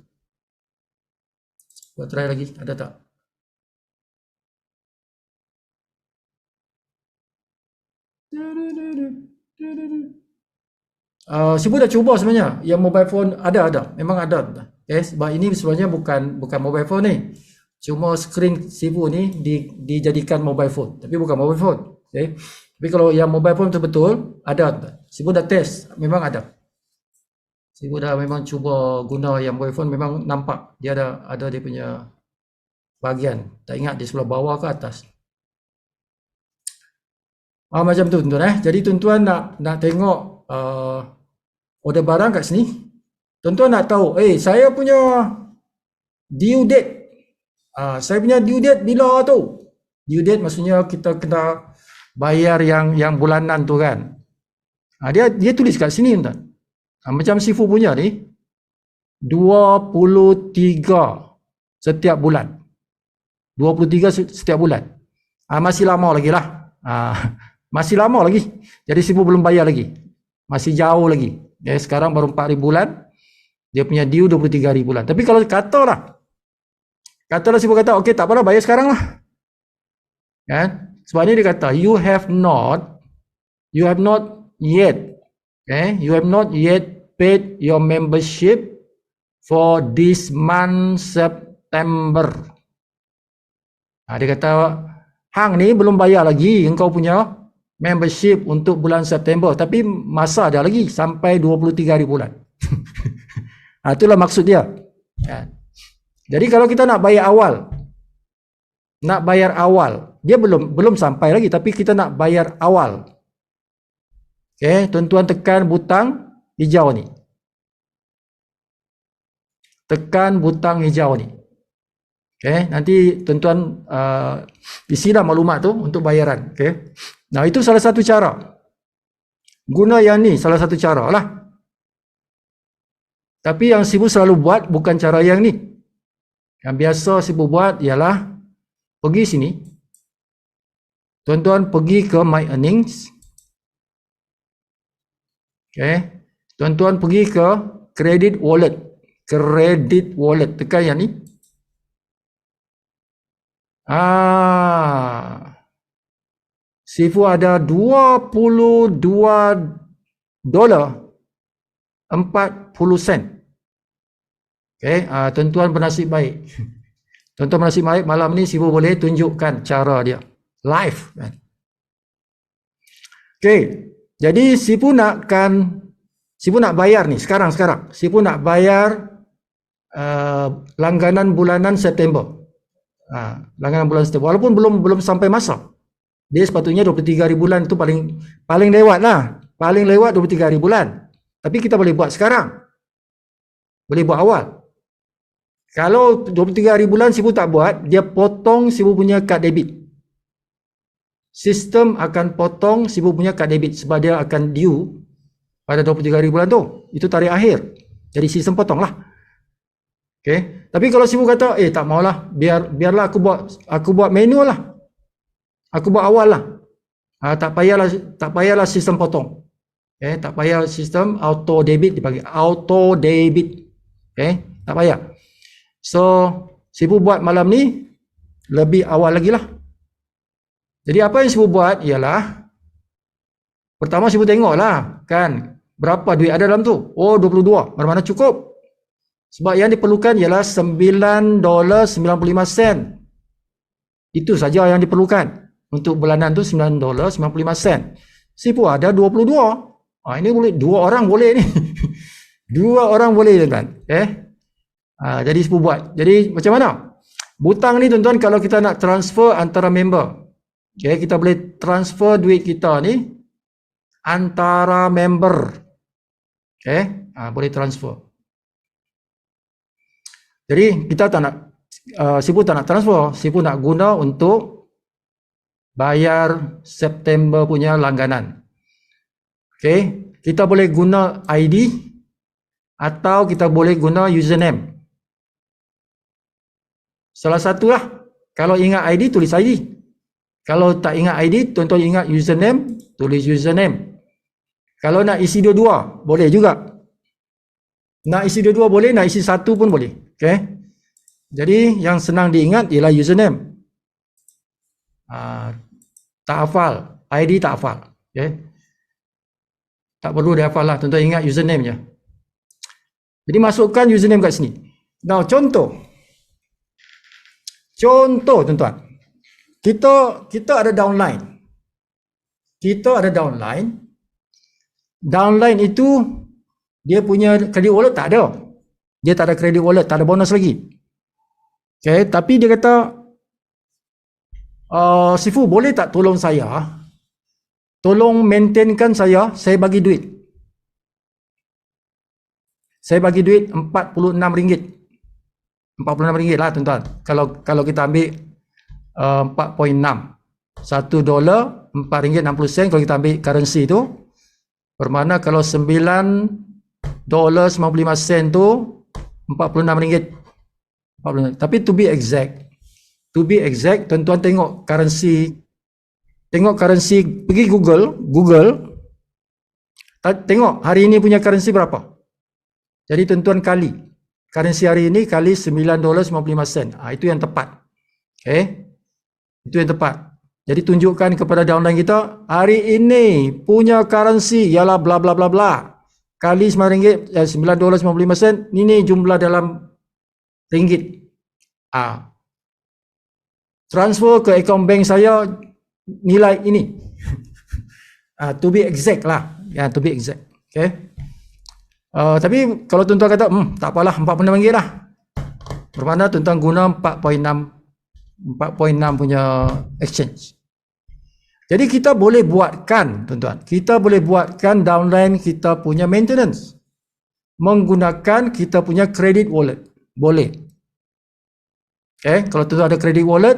Buat try lagi, ada tak? Sibu dah cuba sebenarnya. Yang mobile phone ada. Memang ada. Okay. Sebab ini sebenarnya bukan mobile phone ni. Cuma screen Sibu ni dijadikan mobile phone. Tapi bukan mobile phone. Okay. Tapi kalau yang mobile phone betul-betul ada. Sibu dah test. Memang ada. Sibu dah memang cuba guna yang mobile phone. Memang nampak. Dia ada dia punya bahagian. Tak ingat di sebelah bawah ke atas. Macam tu tuan-tuan. Jadi tuan-tuan nak tengok order barang kat sini. Tuan-tuan nak tahu, saya punya due date. Saya punya due date bila tu? Due date maksudnya kita kena bayar yang bulanan tu kan. Dia tulis kat sini tuan. Macam Sifu punya ni 23 setiap bulan. 23 setiap bulan. Masih lama lagi lah. Masih lama lagi. Jadi Sifu belum bayar lagi. Masih jauh lagi. Sekarang baru 4,000 bulan. Dia punya due 23,000 bulan. Tapi kalau katalah Sifu kata, okey tak apalah, bayar sekarang lah. Kan? Sebab ni dia kata, you have not yet, you have not yet paid your membership for this month September. Dia kata, hang ni belum bayar lagi engkau punya membership untuk bulan September, tapi masa ada lagi sampai 23 hari bulan. Itulah maksud dia. Jadi kalau kita nak bayar awal, dia belum sampai lagi, tapi kita nak bayar awal. Tuan-tuan tekan butang hijau ni. Tekan butang hijau ni. Nanti tuan-tuan isilah maklumat tu untuk bayaran. Nah, itu salah satu cara. Guna yang ni salah satu cara lah. Tapi yang Sibu selalu buat bukan cara yang ni. Yang biasa Sibu buat ialah pergi sini. Tuan-tuan pergi ke My Earnings. Tuan-tuan pergi ke Credit Wallet. Credit Wallet. Tekan yang ni. Sifu ada $22 40 sen. Tuan-tuan bernasib baik. Tuan-tuan bernasib baik, malam ni Sifu boleh tunjukkan cara dia live. Jadi Sifu nak bayar ni sekarang. Sifu nak bayar langganan bulanan September. Langganan bulan September, walaupun belum sampai masa. Dia sepatutnya 23 hari bulan tu paling lewat lah. Paling lewat 23 hari bulan. Tapi kita boleh buat sekarang. Boleh buat awal. Kalau 23 hari bulan Sifu tak buat, dia potong Sifu punya kad debit. Sistem akan potong Sifu punya kad debit sebab dia akan due pada 23 hari bulan tu. Itu tarikh akhir. Jadi sistem potong lah. Tapi kalau Sifu kata, tak maulah, biarlah aku buat manual lah. Aku buat awal lah. Tak payahlah sistem potong. Tak payah sistem auto debit dipanggil. Auto debit. Tak payah. So, Sifu buat malam ni lebih awal lagi lah. Jadi apa yang Sifu buat ialah, pertama Sifu tengok lah kan, berapa duit ada dalam tu. 22. Mana-mana cukup. Sebab yang diperlukan ialah $9.95. Itu saja yang diperlukan. Untuk bulanan tu $9.95. Sifu ada 22. Ini boleh, 2 orang boleh ni. 2 orang boleh tuan-tuan. Jadi Sifu buat. Jadi macam mana? Butang ni tuan-tuan, kalau kita nak transfer antara member. Kita boleh transfer duit kita ni antara member. Boleh transfer. Jadi kita tak nak, Sifu tak nak transfer. Sifu nak guna untuk bayar September punya langganan. Kita boleh guna ID atau kita boleh guna username. Salah satu lah. Kalau ingat ID, tulis ID. Kalau tak ingat ID, tuan-tuan ingat username, tulis username. Kalau nak isi dua-dua, boleh juga. Nak isi dua-dua boleh, nak isi satu pun boleh. Jadi yang senang diingat ialah username. Tak hafal, ID tak hafal. Tak perlu dia hafal lah, tuan-tuan ingat username je. Jadi masukkan username kat sini. Now contoh tuan-tuan. Kita ada downline. Downline itu dia punya credit wallet tak ada. Dia tak ada credit wallet, tak ada bonus lagi. Tapi dia kata, Sifu boleh tak tolong saya? Tolong maintainkan saya bagi duit. Saya bagi duit RM46. RM46 lah tuan-tuan. Kalau kita ambil 4.6. $1 RM4.60 kalau kita ambil currency tu. Bermakna kalau $9.95 tu RM46. Tapi to be exact, tuan-tuan tengok currency, pergi Google, tengok hari ini punya currency berapa. Jadi tuan-tuan kali currency hari ini kali $9.95. Itu yang tepat. Itu yang tepat. Jadi tunjukkan kepada downline kita, hari ini punya currency ialah bla bla bla bla. Kali $9.95, ini jumlah dalam ringgit. transfer ke akaun bank saya nilai ini. To be exact lah. To be exact. Okay. Tapi kalau tuan-tuan kata, tak apalah, 46 ringgit lah. Bermakna tuan-tuan guna 4.6 punya exchange. Jadi kita boleh buatkan, tuan-tuan, kita boleh buatkan downline kita punya maintenance menggunakan kita punya credit wallet. Boleh. Okay, kalau tuan-tuan ada credit wallet,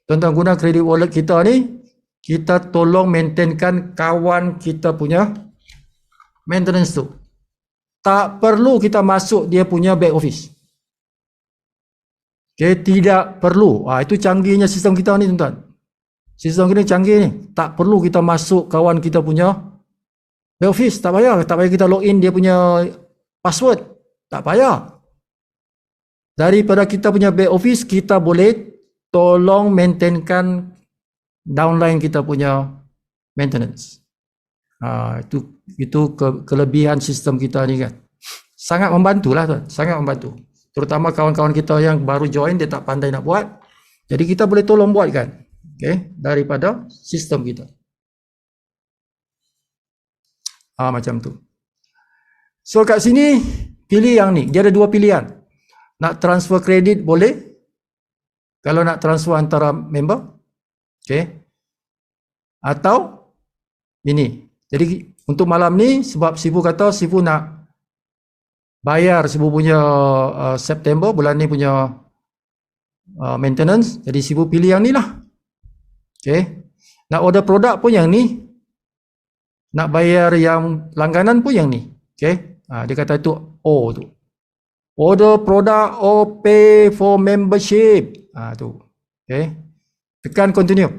tuan-tuan guna credit wallet kita ni, kita tolong maintainkan kawan kita punya maintenance tu. Tak perlu kita masuk dia punya back office. Okay, tidak perlu. Itu canggihnya sistem kita ni, tuan-tuan. Sistem kita canggih ni. Tak perlu kita masuk kawan kita punya back office. Tak payah. Tak payah kita login dia punya password. Tak payah. Daripada kita punya back office, kita boleh tolong maintainkan downline kita punya maintenance. Itu kelebihan sistem kita ni kan. Sangat membantulah, tuan. Sangat membantu. Terutama kawan-kawan kita yang baru join, dia tak pandai nak buat. Jadi kita boleh tolong buatkan. Okay, daripada sistem kita. Macam tu. So kat sini, pilih yang ni. Dia ada dua pilihan. Nak transfer kredit boleh. Kalau nak transfer antara member. Okay. Atau ini. Jadi untuk malam ni, sebab Sifu kata Sifu nak bayar Sifu punya September, bulan ni punya maintenance. Jadi Sifu pilih yang ni lah. Okay. Nak order produk pun yang ni. Nak bayar yang langganan pun yang ni. Okay. Dia kata itu O tu. Order product or pay for membership. Tu. Okay. Tekan continue.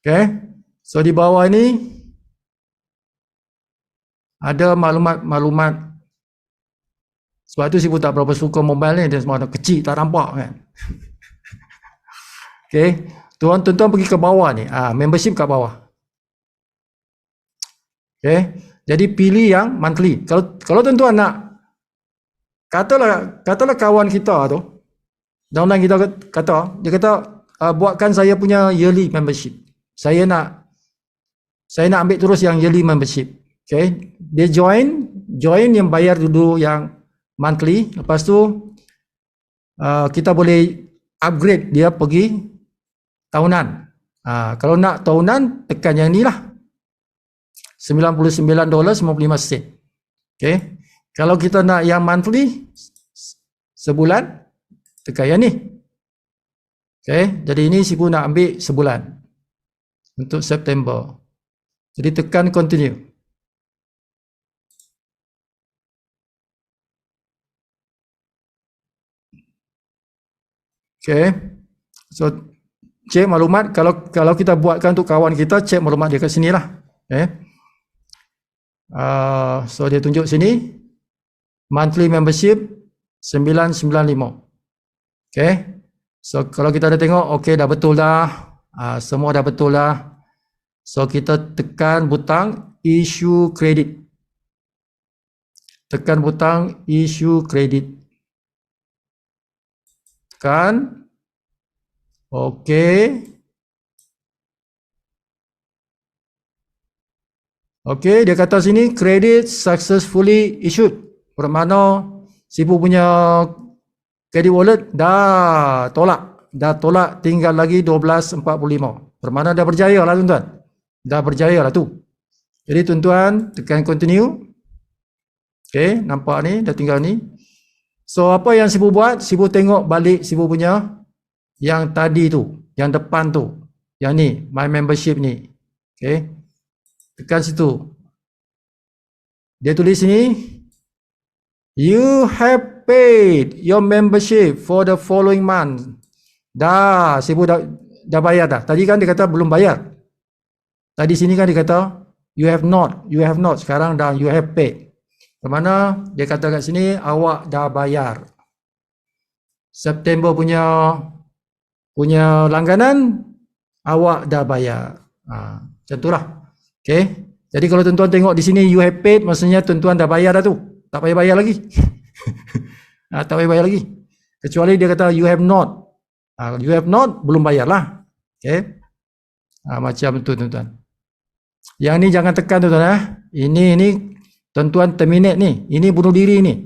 Okay. So di bawah ni ada maklumat-maklumat. Sebab tu Sifu tak berapa suka mobile ni, dia semua kecil, tak nampak kan. Okay. Tuan-tuan pergi ke bawah ni. Membership kat bawah. Okay. Jadi pilih yang monthly. Kalau tuan-tuan nak, katalah kawan kita tu, downline kita kata, dia kata, buatkan saya punya yearly membership. Saya nak ambil terus yang yearly membership. Okay. Dia join yang bayar dulu yang monthly. Lepas tu kita boleh upgrade dia pergi tahunan. Kalau nak tahunan, tekan yang ni lah. $99.95. Okay. Kalau kita nak yang monthly, sebulan, tekan yang ni. Okay. Jadi ini Sifu nak ambil sebulan. Untuk September. Jadi tekan continue. Okay. So, cek maklumat. Kalau kita buatkan untuk kawan kita, cek maklumat dia kat sini lah. Okay. So, dia tunjuk sini. Monthly membership, 995. Okay. So, kalau kita dah tengok, okay, dah betul dah. Semua dah betul dah. So, kita tekan butang issue credit. Tekan butang issue credit. Tekan. Okay. Okay, dia kata sini credit successfully issued. Bermakna Sifu punya credit wallet dah tolak, tinggal lagi 12.45. Bermakna dah berjaya lah, tuan-tuan. Dah berjaya lah tu. Jadi tuan-tuan tekan continue. Okay, nampak ni, dah tinggal ni. So apa yang Sifu buat? Sifu tengok balik Sifu punya yang tadi tu, yang depan tu. Yang ni, my membership ni. Okay. Tekan situ. Dia tulis sini, you have paid your membership for the following month. Dah, Sifu dah bayar dah. Tadi kan dia kata belum bayar. Tadi sini kan dia kata you have not. Sekarang dah you have paid. Bermakna dia kata kat sini awak dah bayar. September punya langganan awak dah bayar. Macam itulah. Okay. Jadi kalau tuan-tuan tengok di sini you have paid, maksudnya tuan-tuan dah bayar dah tu. Tak payah bayar lagi. Tak payah bayar lagi. Kecuali dia kata you have not. You have not, belum bayar lah. Okay. Macam tu tuan-tuan. Yang ni jangan tekan tuan-tuan. Ini tuan-tuan terminate ni. Ini bunuh diri ni.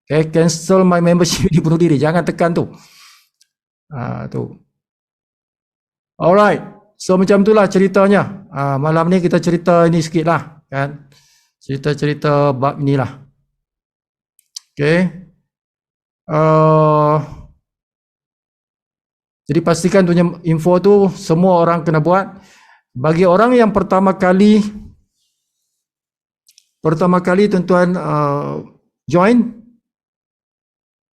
Okay, cancel my membership, ini bunuh diri. Jangan tekan tu. Tu. Alright. So macam itulah ceritanya. Malam ni kita cerita ini sikit lah. Kan? Cerita-cerita bab inilah. Okay. Jadi pastikan punya info tu semua orang kena buat. Bagi orang yang pertama kali tuan-tuan join,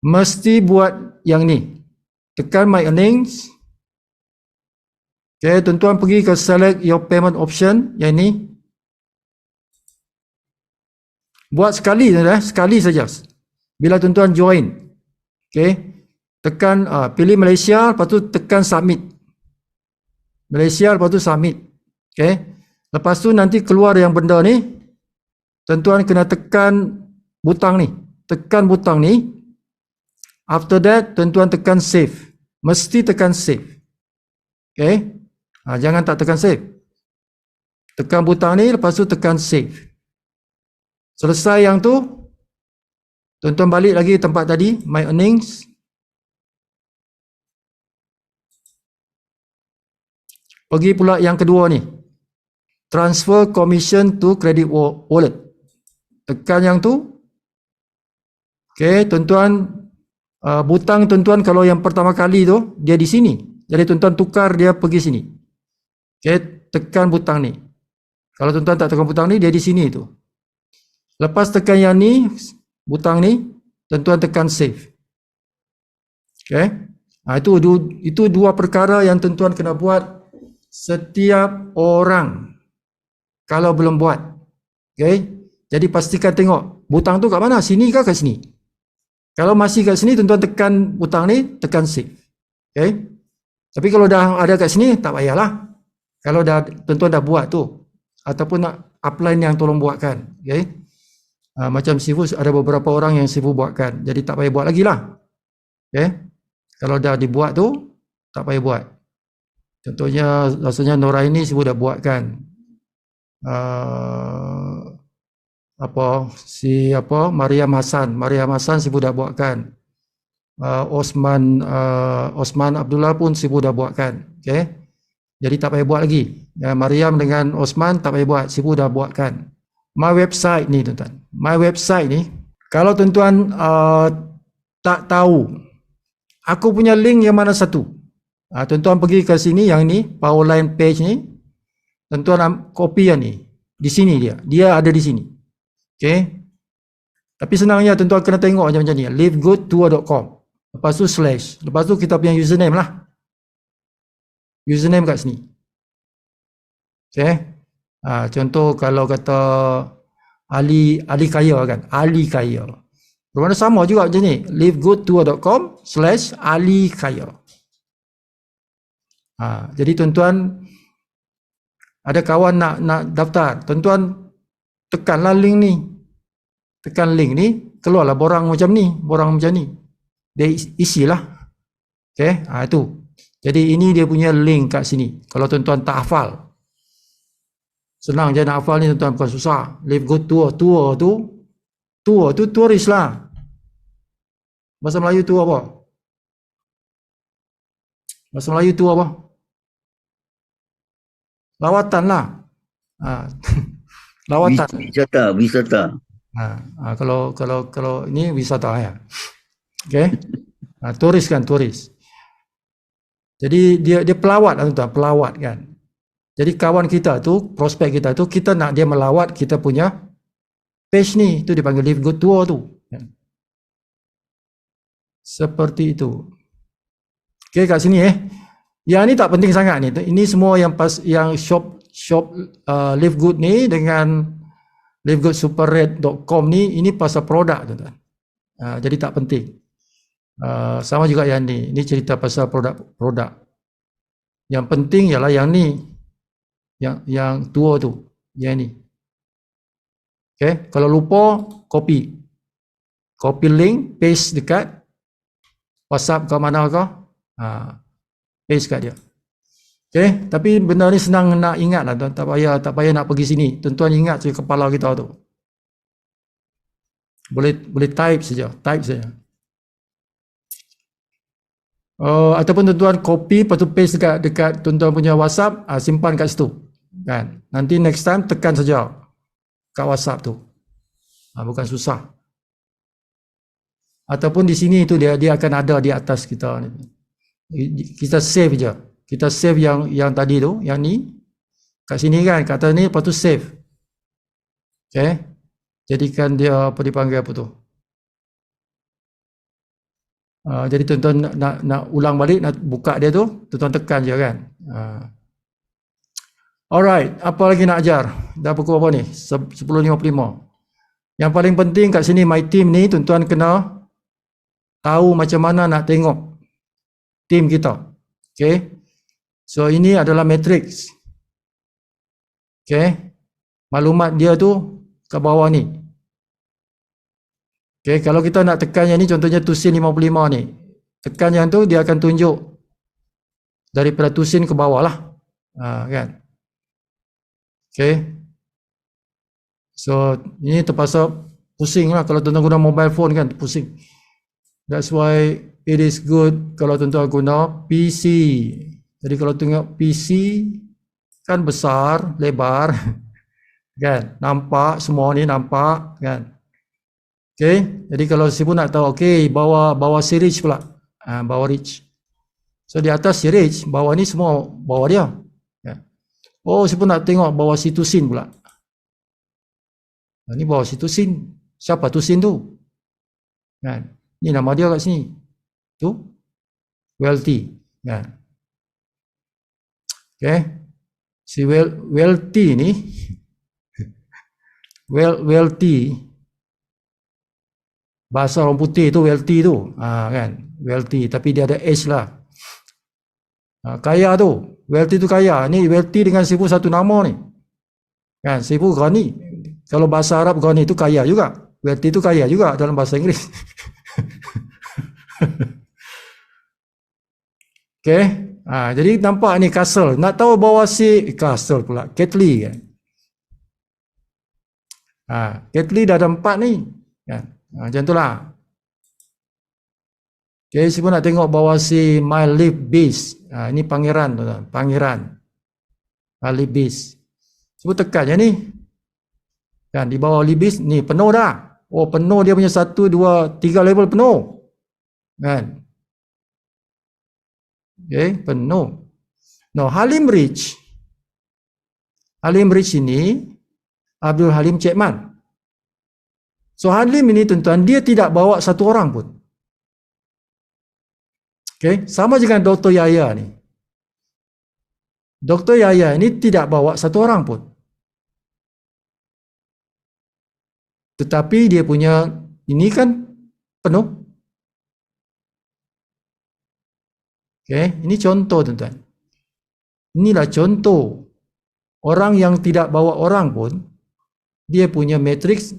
mesti buat yang ni. Tekan my earnings. Okay, tuan-tuan pergi ke select your payment option yang ni. Buat sekali saja, sekali saja. Bila tuan-tuan join. Okay. Tekan pilih Malaysia, lepas tu tekan submit. Malaysia, lepas tu submit. Okay. Lepas tu nanti keluar yang benda ni. Tuan-tuan kena tekan butang ni. Tekan butang ni. After that, tuan-tuan tekan save. Mesti tekan save. Okay. Jangan tak tekan save. Tekan butang ni, lepas tu tekan save. Selesai yang tu, tuan-tuan balik lagi tempat tadi, my earnings. Pergi pula yang kedua ni. Transfer commission to credit wallet. Tekan yang tu. Okay, tuan-tuan, butang tuan-tuan kalau yang pertama kali tu, dia di sini. Jadi tuan-tuan tukar dia pergi sini. Okay, tekan butang ni. Kalau tuan-tuan tak tekan butang ni, dia di sini tu. Lepas tekan yang ni, butang ni, tuan-tuan tekan save. Okay. Itu dua perkara yang tuan-tuan kena buat setiap orang kalau belum buat. Okay. Jadi pastikan tengok, butang tu kat mana? Sini ke kat sini? Kalau masih kat sini, tuan-tuan tekan butang ni, tekan save. Okay. Tapi kalau dah ada kat sini, tak payahlah. Kalau dah tuan-tuan dah buat tu, ataupun nak upline yang tolong buatkan. Okay. Macam Sifu, ada beberapa orang yang Sifu buatkan. Jadi tak payah buat lagi lah. Okay. Kalau dah dibuat tu, tak payah buat. Contohnya, rasanya Nora ini Sifu dah buatkan. Mariam Hassan Sifu dah buatkan. Osman Abdullah pun Sifu dah buatkan. Okay. Jadi tak payah buat lagi. Mariam dengan Osman tak payah buat. Sifu dah buatkan. My website ni tuan-tuan. My website ni, kalau tuan-tuan tak tahu, aku punya link yang mana satu? Tuan-tuan pergi ke sini, yang ni, Powerline page ni. Tuan-tuan copy yang ni. Di sini dia. Dia ada di sini. Okay. Tapi senangnya tuan-tuan kena tengok macam ni. livegoodtour.com. Lepas tu slash. Lepas tu kita punya username lah. Username kat sini. Okay. Contoh kalau kata Ali Kaya kan. Ali Kaya. Bermakna sama juga macam ni. livegoodtour.com/Ali Kaya. Jadi tuan-tuan ada kawan nak daftar. Tuan-tuan tekanlah link ni. Tekan link ni. Keluarlah borang macam ni. Borang macam ni. Dia isilah. Okay. Itu. Jadi ini dia punya link kat sini. Kalau tuan-tuan tak hafal. Senang je nak hafal ni tuan-tuan, bukan susah. Live Good Tour. Tour tu turis lah. Bahasa Melayu tu apa? Bahasa Melayu tu apa? Lawatan lah. Lawatan. Wisata. Kalau ini wisata ya. Okay. Turis kan, turis. Jadi dia pelawat lah tuan-tuan, pelawat kan. Jadi kawan kita tu, prospek kita tu, kita nak dia melawat kita punya page ni, tu dipanggil Live Good Tour tu. Seperti itu. Okay, kat sini Yang ni tak penting sangat ni. Ini semua yang shop Live Good ni dengan livegoodsuperrate.com ni, ini pasal produk tuan-tuan. Jadi tak penting. Sama juga yang ni. Ini cerita pasal produk. Yang penting ialah yang ni. Yang tua tu. Yang ni. Okay. Kalau lupa, copy. copy link, paste dekat WhatsApp ke mana ke, paste kat dia. Okay, tapi benda ni senang nak ingat lah tuan, tak payah nak pergi sini. Tuan-tuan ingat saja kepala kita tu. Boleh type saja. Ataupun tuan-tuan copy, lepas tu paste dekat tuan-tuan punya WhatsApp, simpan kat situ. Kan? Nanti next time tekan saja kat WhatsApp tu. Bukan susah. Ataupun di sini tu dia akan ada di atas kita ni. Kita save je. Kita save yang tadi tu, yang ni. Kat sini kan, kat atas ni, lepas tu save. Okay. Jadikan dia apa dipanggil apa tu. Jadi tuan-tuan nak ulang balik, nak buka dia tu, tuan-tuan tekan je kan. Alright, apa lagi nak ajar? Dah pukul apa ni? 10.55. Yang paling penting kat sini, my team ni, tuan-tuan kena tahu macam mana nak tengok team kita. Okay. So ini adalah matrix. Okay. Maklumat dia tu kat bawah ni. Okay. Kalau kita nak tekan yang ni, contohnya tusin 55 ni. Tekan yang tu, dia akan tunjuk daripada tusin ke bawah lah. Kan. Okay. So ini terpaksa pusing lah kalau tuan-tuan guna mobile phone kan, pusing. That's why it is good kalau tuan-tuan guna PC. Jadi kalau tengok PC kan besar, lebar, kan, nampak semua ni nampak, kan. Okay, jadi kalau si pun nak tahu, okay, bawah series pula, bawah reach. So di atas series, bawah ni semua bawah dia. Kan? Oh, si pun nak tengok bawah situsin pula. Ini bawah situsin, siapa tusin tu? Kan, ni nama dia kat sini, tu, wealthy, kan. Okay, si wealthy ni, wealthy, bahasa orang putih tu wealthy tu, kan, wealthy, tapi dia ada H lah. Kaya tu, wealthy tu kaya, ni wealthy dengan sifu satu nama ni, kan, sifu Ghani. Kalau bahasa Arab Ghani tu kaya juga, wealthy tu kaya juga dalam bahasa Inggeris. Okay. Jadi nampak ni castle. Nak tahu bawah si castle pula. Ketli kan. Ketli dah ada 4 ni. Kan? Macam tu lah. Okay, si pun nak tengok bawah si My Live Beast. Ini pangeran tu. Pangeran. My Live Beast. Sebut tekan je ni. Kan, di bawah Live Beast ni penuh dah. Oh, penuh dia punya 1, 2, 3 level penuh. Kan. Okay, penuh. No, Halim Rich. Halim Rich ini Abdul Halim Cekman. So Halim ini tuan-tuan, dia tidak bawa satu orang pun. Okay, sama dengan Dr. Yahya ni. Dr. Yahya ini tidak bawa satu orang pun. Tetapi dia punya ini kan penuh. Okay, ini contoh tuan-tuan. Inilah contoh orang yang tidak bawa orang pun, dia punya matrix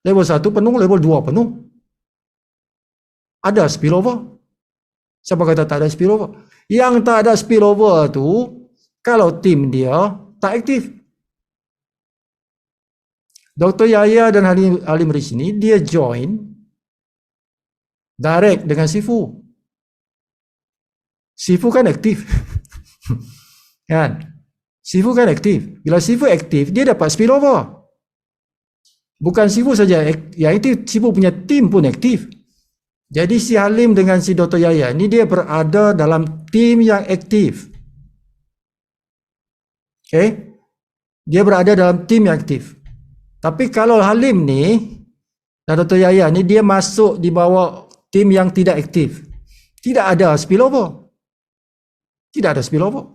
level 1 penuh, level 2 penuh. Ada spillover. Siapa kata tak ada spillover? Yang tak ada spillover tu, kalau tim dia tak aktif. Dr. Yahya dan Halim Rich ni, dia join direct dengan Sifu. Sifu kan aktif. Kan? Sifu kan aktif. Bila Sifu aktif, dia dapat spillover. Bukan Sifu saja yang aktif, Sifu punya tim pun aktif. Jadi si Halim dengan si Dr. Yahya ni, dia berada dalam tim yang aktif. Okay? Dia berada dalam tim yang aktif. Tapi kalau Halim ni dan Dr. Yahya ni, dia masuk di bawah tim yang tidak aktif. Tidak ada spillover. Tidak ada spillover.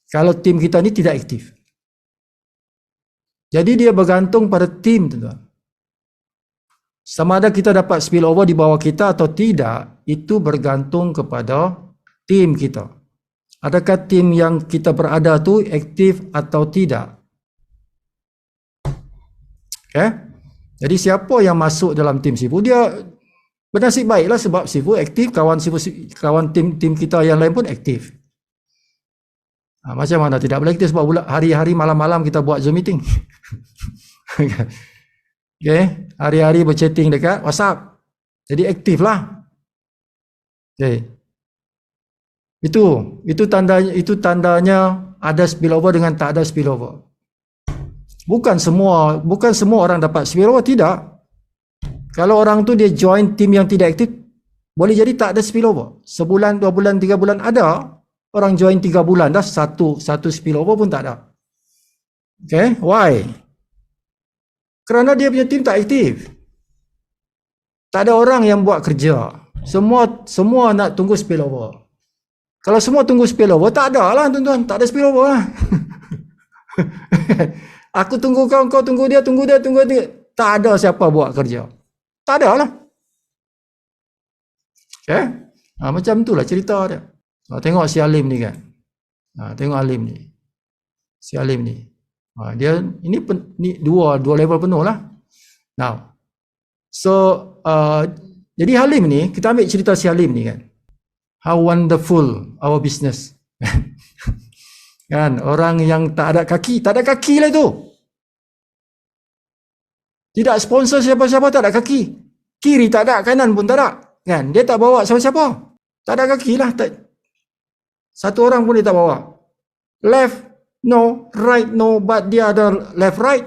Kalau tim kita ni tidak aktif. Jadi dia bergantung pada tim, tuan-tuan. Sama ada kita dapat spillover di bawah kita atau tidak, itu bergantung kepada tim kita. Adakah tim yang kita berada tu aktif atau tidak? Okay? Jadi siapa yang masuk dalam tim Sifu, dia bernasib baiklah sebab Sifu aktif, kawan Sifu, kawan tim kita yang lain pun aktif. Macam mana tidak boleh aktif sebab hari-hari malam-malam kita buat Zoom meeting. Okay, hari-hari berchatting dekat WhatsApp. Jadi aktif lah. Okay. Itu tandanya ada spillover dengan tak ada spillover. Bukan semua orang dapat spillover, tidak. Kalau orang tu dia join tim yang tidak aktif, boleh jadi tak ada spillover. Sebulan, 2 bulan, 3 bulan ada. Orang join 3 bulan dah satu spillover pun tak ada. Okay, why? Kerana dia punya tim tak aktif. Tak ada orang yang buat kerja. Semua nak tunggu spillover. Kalau semua tunggu spillover, tak ada lah tuan-tuan. Tak ada spillover lah. Aku tunggu kau tunggu dia. Tak ada siapa buat kerja. Tak ada lah. Okay? Macam itulah cerita dia. Tengok si Alim ni kan. Tengok Alim ni. Si Alim ni. Dia ni dua level penuh lah. Now. So, jadi Halim ni, kita ambil cerita si Halim ni kan. How wonderful our business. Kan, orang yang tak ada kaki lah tu. Tidak sponsor siapa-siapa, tak ada kaki. Kiri tak ada, kanan pun tak ada. Kan, dia tak bawa siapa-siapa. Tak ada kaki lah. Satu orang pun dia tak bawa. Left, no. Right, no. But dia ada left, right.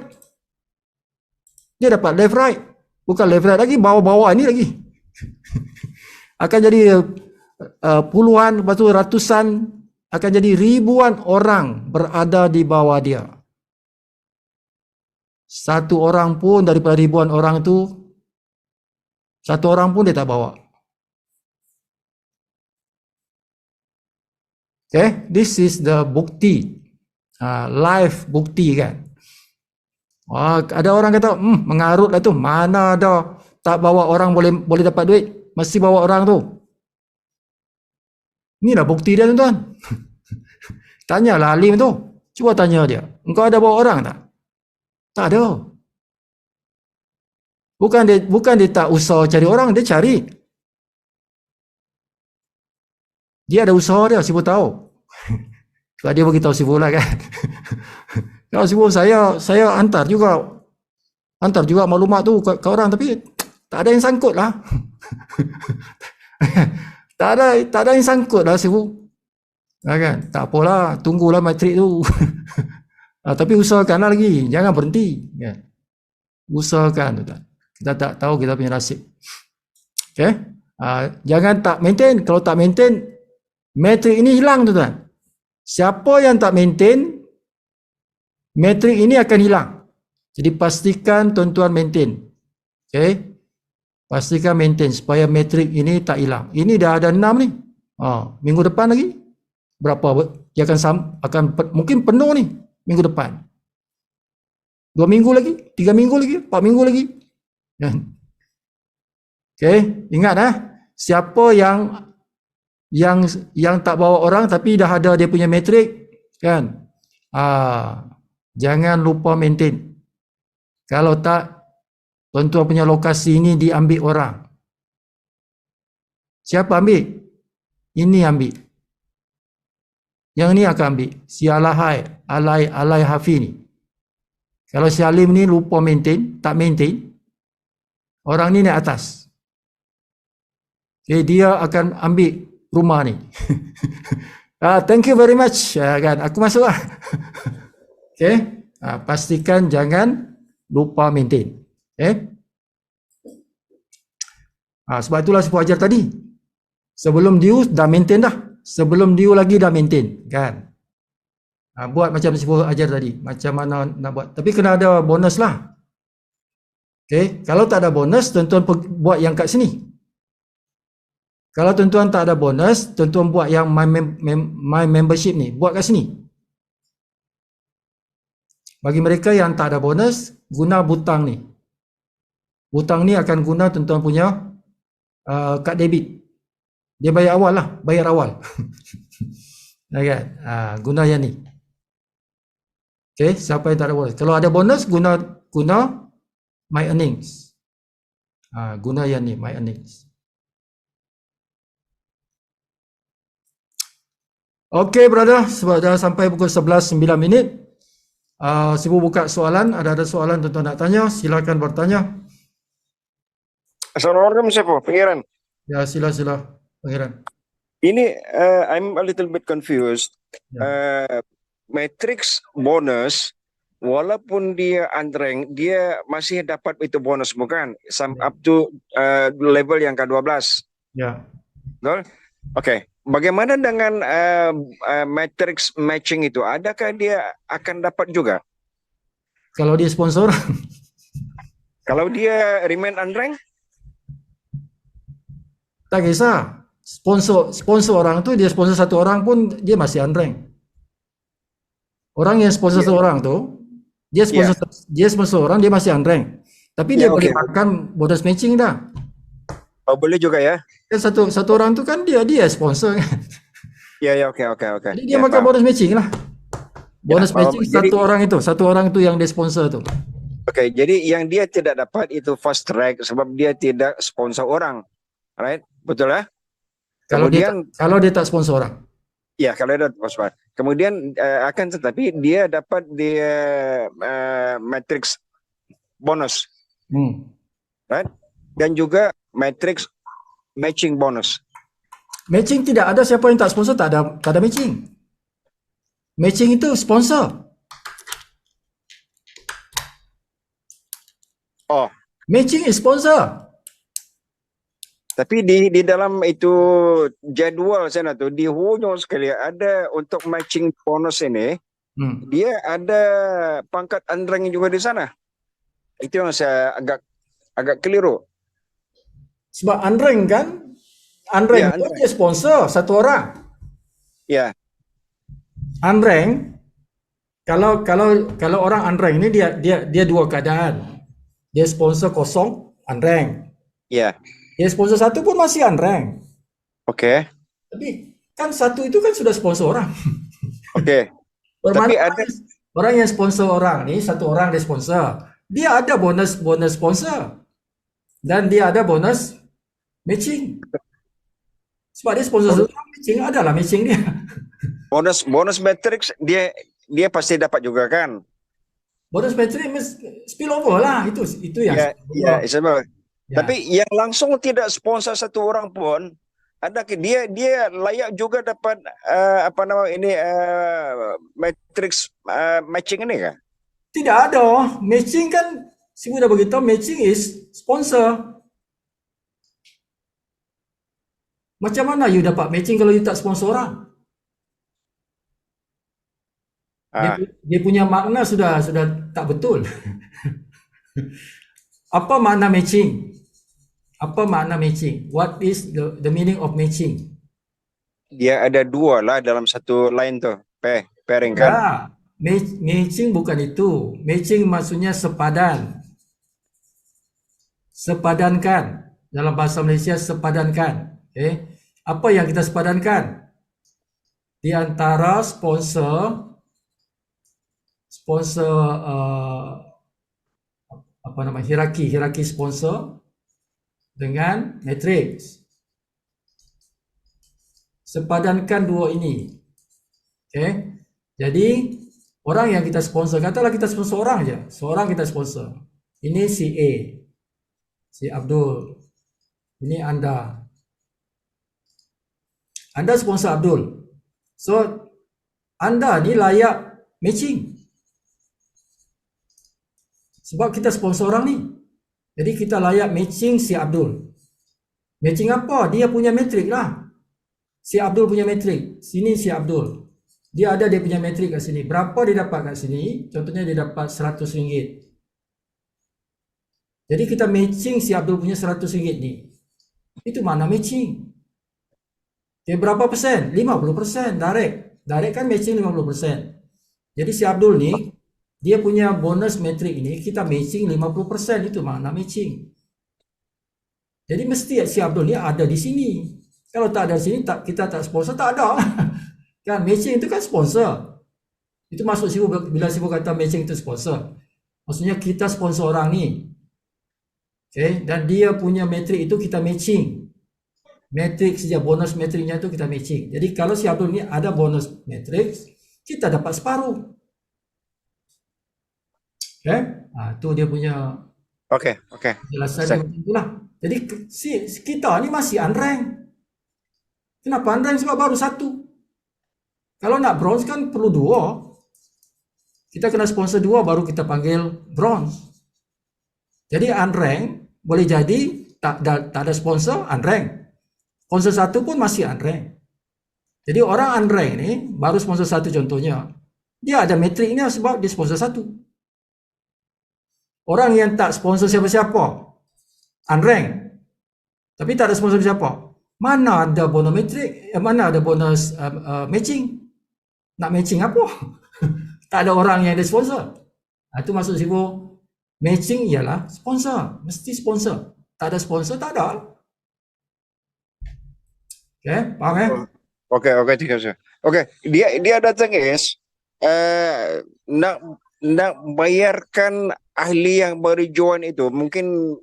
Dia dapat left, right. Bukan left, right lagi, bawah-bawah ni lagi. Akan jadi puluhan, lepas tu ratusan, akan jadi ribuan orang berada di bawah dia. Satu orang pun daripada ribuan orang tu, satu orang pun dia tak bawa. Okay, this is the bukti, live bukti kan. Ada orang kata, mengarut lah tu, mana ada tak bawa orang boleh dapat duit, mesti bawa orang tu. Inilah bukti dia tuan-tuan. Tanyalah Alim tu, cuba tanya dia, engkau ada bawa orang tak? Tak ada. Bukan dia tak usaha cari orang, dia cari. Dia ada usaha dia, Sifu tahu. Sebab dia beritahu Sifu lah kan. Kalau Sifu saya hantar juga maklumat tu ke orang, tapi tak ada yang sangkut lah. tak ada yang sangkut lah Sifu. Kan? Tak apalah, tunggulah matrik tu. Tapi usahakanlah lagi, jangan berhenti. Kan? Usahakan tu kan. Kita tak tahu kita punya nasib. Okay? Jangan tak maintain. Kalau tak maintain, metrik ini hilang tuan-tuan. Siapa yang tak maintain, metrik ini akan hilang. Jadi pastikan tuan-tuan maintain. Okay? Pastikan maintain supaya metrik ini tak hilang. Ini dah ada 6 ni. Minggu depan lagi berapa? Dia akan mungkin penuh ni minggu depan. 2 minggu lagi, 3 minggu lagi, 4 minggu lagi. Okay, ingat siapa yang tak bawa orang tapi dah ada dia punya metrik kan. Jangan lupa maintain. Kalau tak, tuan-tuan punya lokasi ini diambil orang. Siapa ambil? Ini ambil. Yang ni akan ambil. Si Alai Hafi ni. Kalau si Alim ni lupa maintain, tak maintain, orang ni naik atas. Okay, dia akan ambil rumah ni. Thank you very much. Kan, aku masuk lah. Okay. Pastikan jangan lupa maintain. Okay. Sebab itulah Sifu ajar tadi. Sebelum diu dah maintain dah. Sebelum diu lagi dah maintain. Kan. Buat macam Sifu ajar tadi. Macam mana nak buat. Tapi kena ada bonus lah. Okay. Kalau tak ada bonus, tuan-tuan buat yang kat sini. Kalau tuan-tuan tak ada bonus, tuan-tuan buat yang my membership ni. Buat kat sini. Bagi mereka yang tak ada bonus, guna butang ni. Butang ni akan guna tuan-tuan punya kad debit. Dia bayar awal lah. Bayar awal. Okay. Guna yang ni. Okay. Siapa yang tak ada bonus. Kalau ada bonus, guna My earnings. Guna yang ni, my earnings. Okay, brother. Sebab dah sampai pukul 11, 9 minit. Sibuk buka soalan. Ada soalan tuan-tuan nak tanya, silakan bertanya. Assalamualaikum, Sepo, Pangeran. Ya, sila Pangeran. Ini I'm a little bit confused. Matrix bonus, walaupun dia unrank, dia masih dapat itu bonus bukan? Up to level yang ke-12. Ya. Betul? Oke. Bagaimana dengan matrix matching itu? Adakah dia akan dapat juga? Kalau dia sponsor, Kalau dia remain unrank? tak kisah. Sponsor orang tu, dia sponsor satu orang pun dia masih unrank. Orang yang sponsor seorang tu, dia sponsor orang, dia masih unrank. Tapi dia boleh makan bonus matching dah. Oh, boleh juga ya? Kan satu orang tu kan dia sponsor kan. Ya, oke. Jadi dia makan bonus matching lah. Bonus matching satu orang itu yang dia sponsor tu. Oke, jadi yang dia tidak dapat itu fast track sebab dia tidak sponsor orang. Right? Betul ya? Kalau dia tak sponsor orang. Ya, kalau dia sponsor. Kemudian akan tetapi dia dapat dia matrix bonus. Right? Dan juga matrix matching bonus. Matching tidak ada, siapa yang tak sponsor tak ada matching. Matching itu sponsor. Oh, matching is sponsor. Tapi di dalam itu jadwal sana tu di hujung sekali ada untuk matching bonus ini, dia ada pangkat unrank juga di sana. Itu yang saya agak keliru. Sebab unrank kan, unrank itu dia sponsor satu orang. Ya. Unrank, kalau orang unrank ini dia dua keadaan. Dia sponsor kosong, unrank. Ya. Dia sponsor satu pun masih unrank. Oke. Tapi kan satu itu kan sudah sponsor orang. Oke. Tapi ada orang yang sponsor orang ni, satu orang dia sponsor. Dia ada bonus sponsor. Dan dia ada bonus matching. Sebab dia sponsor satu orang, matching adalah matching dia. Bonus matrix dia pasti dapat juga kan? Bonus matrix spillover lah, itu yang. Ya. Tapi yang langsung tidak sponsor satu orang pun, adakah dia layak juga dapat matrix matching ini kah? Tidak ada. Matching kan saya dah beritahu, matching is sponsor. Macam mana you dapat matching kalau you tak sponsor orang? Dia punya makna sudah tak betul. Apa makna matching? Apa makna matching? What is the meaning of matching? Dia ada dua lah dalam satu line tu. Pairing kan? Ya, matching bukan itu. Matching maksudnya sepadan. Sepadankan. Dalam bahasa Malaysia, sepadankan. Apa yang kita sepadankan? Di antara sponsor hierarki sponsor dengan matrix. Sepadankan dua ini. Jadi orang yang kita sponsor, katalah kita sponsor orang je. Seorang kita sponsor. Ini si A, si Abdul. Ini anda. Anda sponsor Abdul. So anda ni layak matching. Sebab kita sponsor orang ni. Jadi kita layak matching si Abdul. Matching apa? Dia punya matrik lah. Si Abdul punya matrik. Sini si Abdul. Dia ada dia punya matrik kat sini. Berapa dia dapat kat sini? Contohnya dia dapat RM100. Jadi kita matching si Abdul punya RM100 ni. Itu mana matching? Berapa persen? 50% direct. Direct kan matching 50%. Jadi si Abdul ni, dia punya bonus matrik ini kita matching 50%, itu makna matching. Jadi mesti si Abdul ni ada di sini. Kalau tak ada di sini, kita tak sponsor, tak ada. Kan matching itu kan sponsor. Itu masuk bila Sibu kata matching itu sponsor. Maksudnya kita sponsor orang ni. Okay, dan dia punya metrik itu kita matching. Metrik saja, bonus metriknya itu kita matching. Jadi kalau si Abdul ni ada bonus metrik, kita dapat separuh. Okay, itu dia punya Okey. jelasan dia Set. macam itulah. Jadi kita ni masih unranked. Kenapa unranked? Sebab baru satu. Kalau nak bronze kan perlu 2. Kita kena sponsor 2 baru kita panggil bronze. Jadi unranked boleh jadi tak ada sponsor, unranked. Sponsor 1 pun masih unranked. Jadi orang unranked ni baru sponsor 1 contohnya. Dia ada metriknya sebab dia sponsor 1. Orang yang tak sponsor siapa-siapa, unranked, tapi tak ada sponsor siapa, mana ada bonus metrik, mana ada bonus matching. Nak matching apa? Tak ada orang yang ada sponsor. Itu maksud Sifu, matching ialah sponsor, mesti sponsor. Tak ada sponsor, tak ada. Okay, faham Okey, terima kasih. Okey, dia datang nak bayarkan ahli yang baru join itu. Mungkin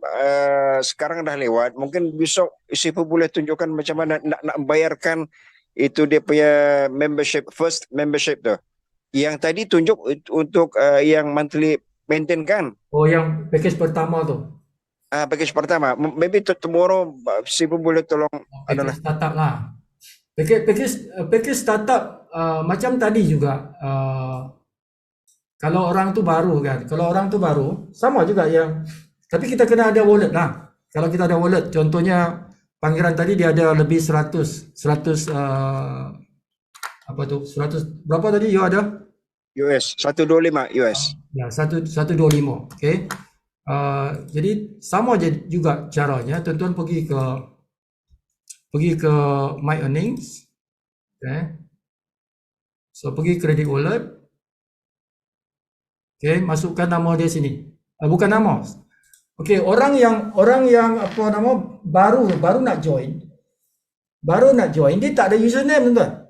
sekarang dah lewat. Mungkin besok Sifu boleh tunjukkan macam mana nak bayarkan itu dia punya membership, first membership tu. Yang tadi tunjuk untuk yang monthly maintain kan? Oh, yang package pertama tu. Package pertama. Maybe tomorrow Sifu boleh tolong adalah Package startup lah. Package startup macam tadi juga. Kalau orang tu baru kan, kalau orang tu baru sama juga yang, tapi kita kena ada wallet lah. Kalau kita ada wallet, contohnya Pangeran tadi dia ada lebih 100 apa tu, 100 berapa tadi you ada? US 125 US. Ya, 125. Okay. Jadi sama je juga caranya. Tuan-tuan pergi ke My Earnings. Okay. So pergi credit wallet. Okay, masukkan nama dia sini. Bukan nama. Okay, orang yang apa nama baru nak join. Dia tak ada username, tuan-tuan.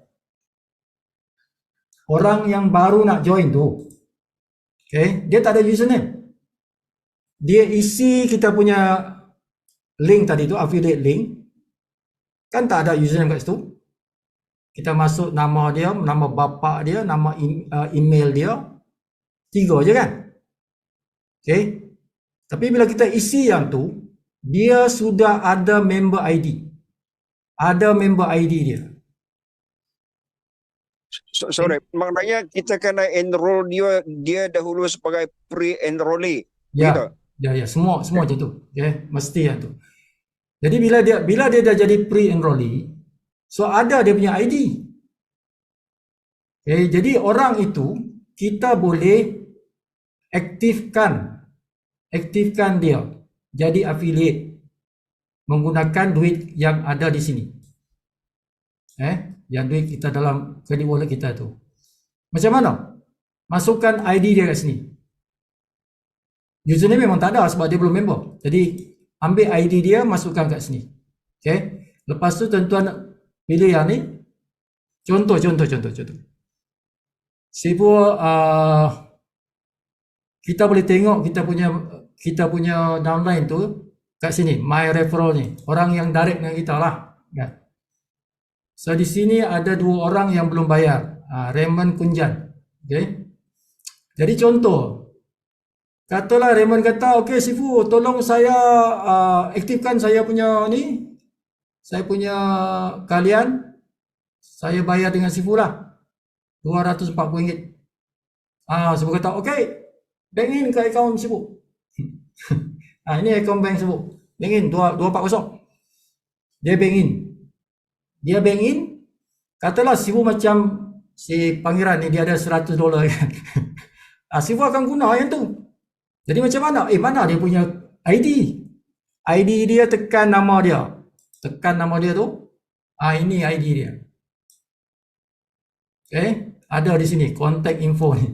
Orang yang baru nak join tu. Okay, dia tak ada username. Dia isi kita punya link tadi tu, affiliate link. Kan tak ada username kat situ. Kita masuk nama dia, nama bapa dia, nama email dia. 3 je kan? Okay. Tapi bila kita isi yang tu, dia sudah ada member ID. Ada member ID dia. Sorry, maknanya kita kena enroll dia dahulu sebagai pre-enrollee. Ya, ya, semua macam tu. Okay, mesti yang tu. Jadi bila dia dah jadi pre-enrollee, so ada dia punya ID. Okay, jadi orang itu kita boleh aktifkan dia jadi affiliate menggunakan duit yang ada di sini. Yang duit kita dalam credit wallet kita tu. Macam mana? Masukkan ID dia kat sini. Username memang tak ada sebab dia belum member. Jadi ambil ID dia, masukkan kat sini. Okay. Lepas tu tuan-tuan pilih yang ni. Contoh. Sifu kita boleh tengok kita punya downline tu kat sini, my referral ni. Orang yang direct dengan kita lah. Kan? So di sini ada 2 orang yang belum bayar. Raymond Kunjan. Okay. Jadi contoh, katalah Raymond kata, okay Sifu, tolong saya aktifkan saya punya ni, saya punya kalian, saya bayar dengan Sifu lah, RM240. Sifu kata, okay, bank in ke akaun Sifu. Ini akaun bank Sifu. Bank in 240. Dia bank in. Katalah Sifu macam si Pangeran ni, dia ada $100 kan. Sifu akan guna yang tu. Jadi macam mana? Mana dia punya ID? ID dia, tekan nama dia. Tekan nama dia tu. Ini ID dia. Okay. Ada di sini. Contact info ni.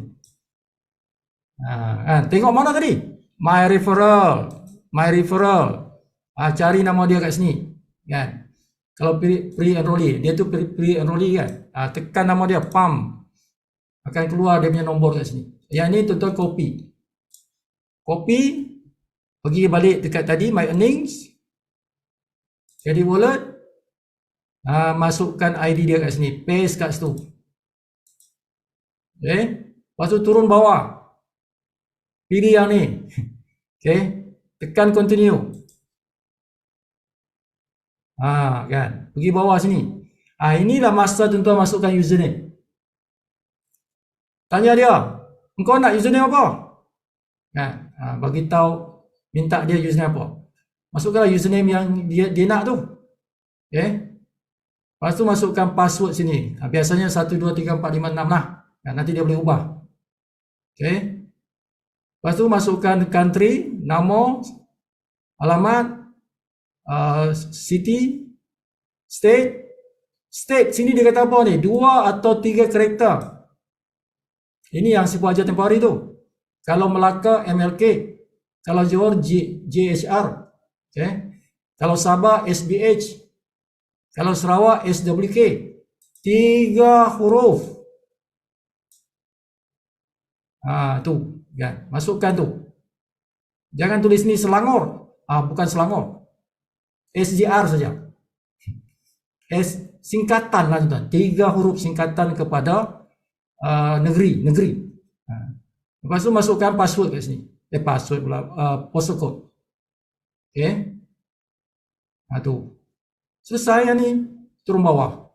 Tengok mana tadi? My referral. Cari nama dia kat sini. Kan? Kalau pre-enrollee. Dia tu pre-enrollee kan? Tekan nama dia. Pam. Akan keluar dia punya nombor kat sini. Yang ni tuan-tuan copy. Pergi balik dekat tadi, My Earnings, Credit Wallet, masukkan ID dia kat sini, paste kat situ. Okay. Lepas tu turun bawah, pilih yang ni. Okay. Tekan continue. Kan. Pergi bawah sini. Inilah masa tuan-tuan masukkan username. Tanya dia, engkau nak username apa? Kan. Bagi tahu, minta dia username apa. Masukkanlah username yang dia nak tu. Okay. Lepas tu masukkan password sini. Biasanya 1, 2, 3, 4, 5, 6 lah. Nanti dia boleh ubah. Okay. Lepas tu masukkan country, nama, alamat, city, state. State sini dia kata apa ni? 2 atau 3 karakter. Ini yang Sibu Ajar tempoh hari tu. Kalau Melaka, MLK. Kalau Johor, JHR. Okay. Kalau Sabah, SBH. Kalau Sarawak, SWK. 3 huruf. Tu. Kan. Masukkan tu. Jangan tulis ni Selangor. Bukan Selangor. SJR saja. Singkatan lah tuan. 3 huruf singkatan kepada negeri. Lepas tu masukkan password kat sini. Password pula, postal code. Okay. Tu. Selesai yang ni. Turun bawah.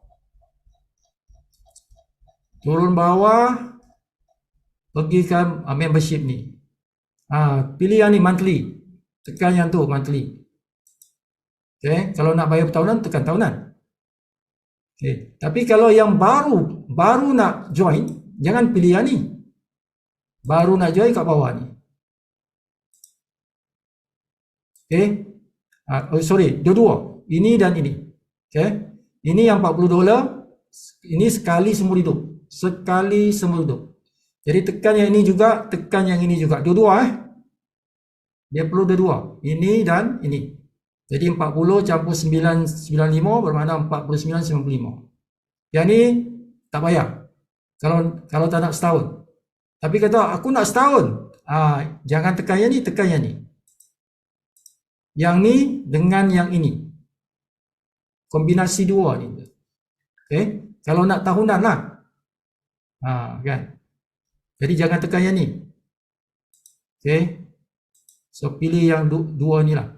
Pergi ke membership ni. Pilih yang ni monthly. Tekan yang tu monthly. Okay. Kalau nak bayar tahunan, tekan tahunan. Okay. Tapi kalau yang baru nak join, jangan pilih yang ni. Baru nak join kat bawah ni. Okay. Dua-dua. Ini dan ini. Okay. Ini yang $40. Ini sekali seumur hidup. Jadi tekan yang ini juga, tekan yang ini juga. Dua-dua Dia perlu dua-dua. Ini dan ini. Jadi 40 campur 995 bermakna 49.95. Yang ni tak payah. Kalau tak nak setahun. Tapi kata aku nak setahun. Jangan tekan yang ni, tekan yang ni. Yang ni dengan yang ini. Kombinasi dua ni. Okay. Kalau nak tahunan lah. Kan. Jadi jangan tekan yang ni. Okay. So pilih yang dua ni lah.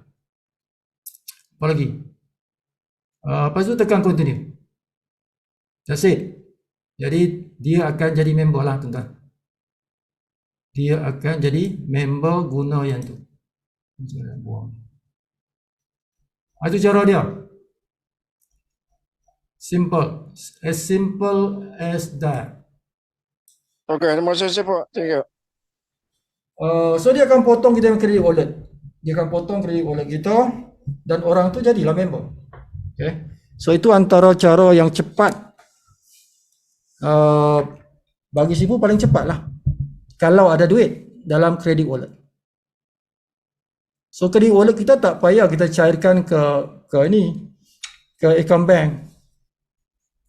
Apa lagi? Lepas tu tekan continue. That's it. Jadi dia akan jadi member lah tuan-tuan. Dia akan jadi member guna yang tu. Jangan buang. Itu cara dia. Simple. As simple as that. Okay, terima kasih Pak. Thank you. So dia akan potong kita yang credit wallet. Dia akan potong credit wallet kita dan orang tu jadilah member. Okay. So itu antara cara yang cepat. Bagi Sibu paling cepat lah. Kalau ada duit dalam credit wallet. So credit wallet kita tak payah kita cairkan ke account bank.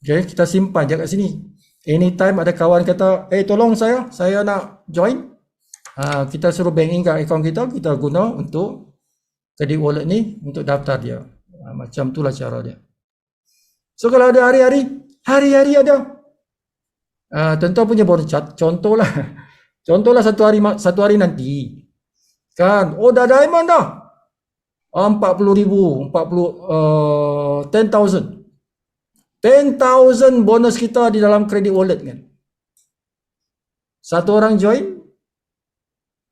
Okay, kita simpan je kat sini. Anytime ada kawan kata, tolong saya nak join. Kita suruh bank in kat account kita guna untuk credit wallet ni untuk daftar dia. Macam itulah cara dia. So kalau ada hari-hari ada. Tentu punya bonus. Contohlah satu hari nanti. Kan, dah diamond dah. 40,000, 10,000. 10,000 bonus kita di dalam credit wallet kan. Satu orang join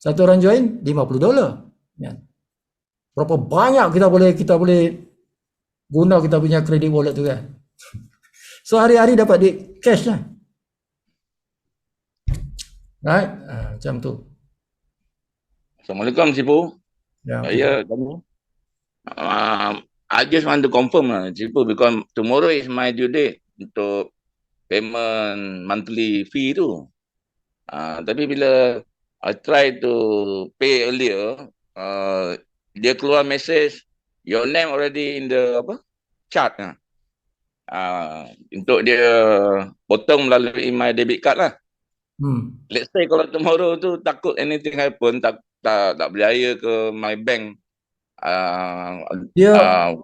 $50. Kan. Berapa banyak kita boleh guna kita punya credit wallet tu kan. So hari-hari dapat duit cash lah. Right? Macam tu. Assalamualaikum Cipu. Ya. Saya kamu. I just want to confirm lah Cipu because tomorrow is my due date untuk payment monthly fee tu. Tapi bila I try to pay earlier, dia keluar message your name already in the chart lah. Untuk dia potong melalui my debit card lah. Let's say kalau tomorrow tu takut anything happen, tak berjaya ke my bank. Dia Uh,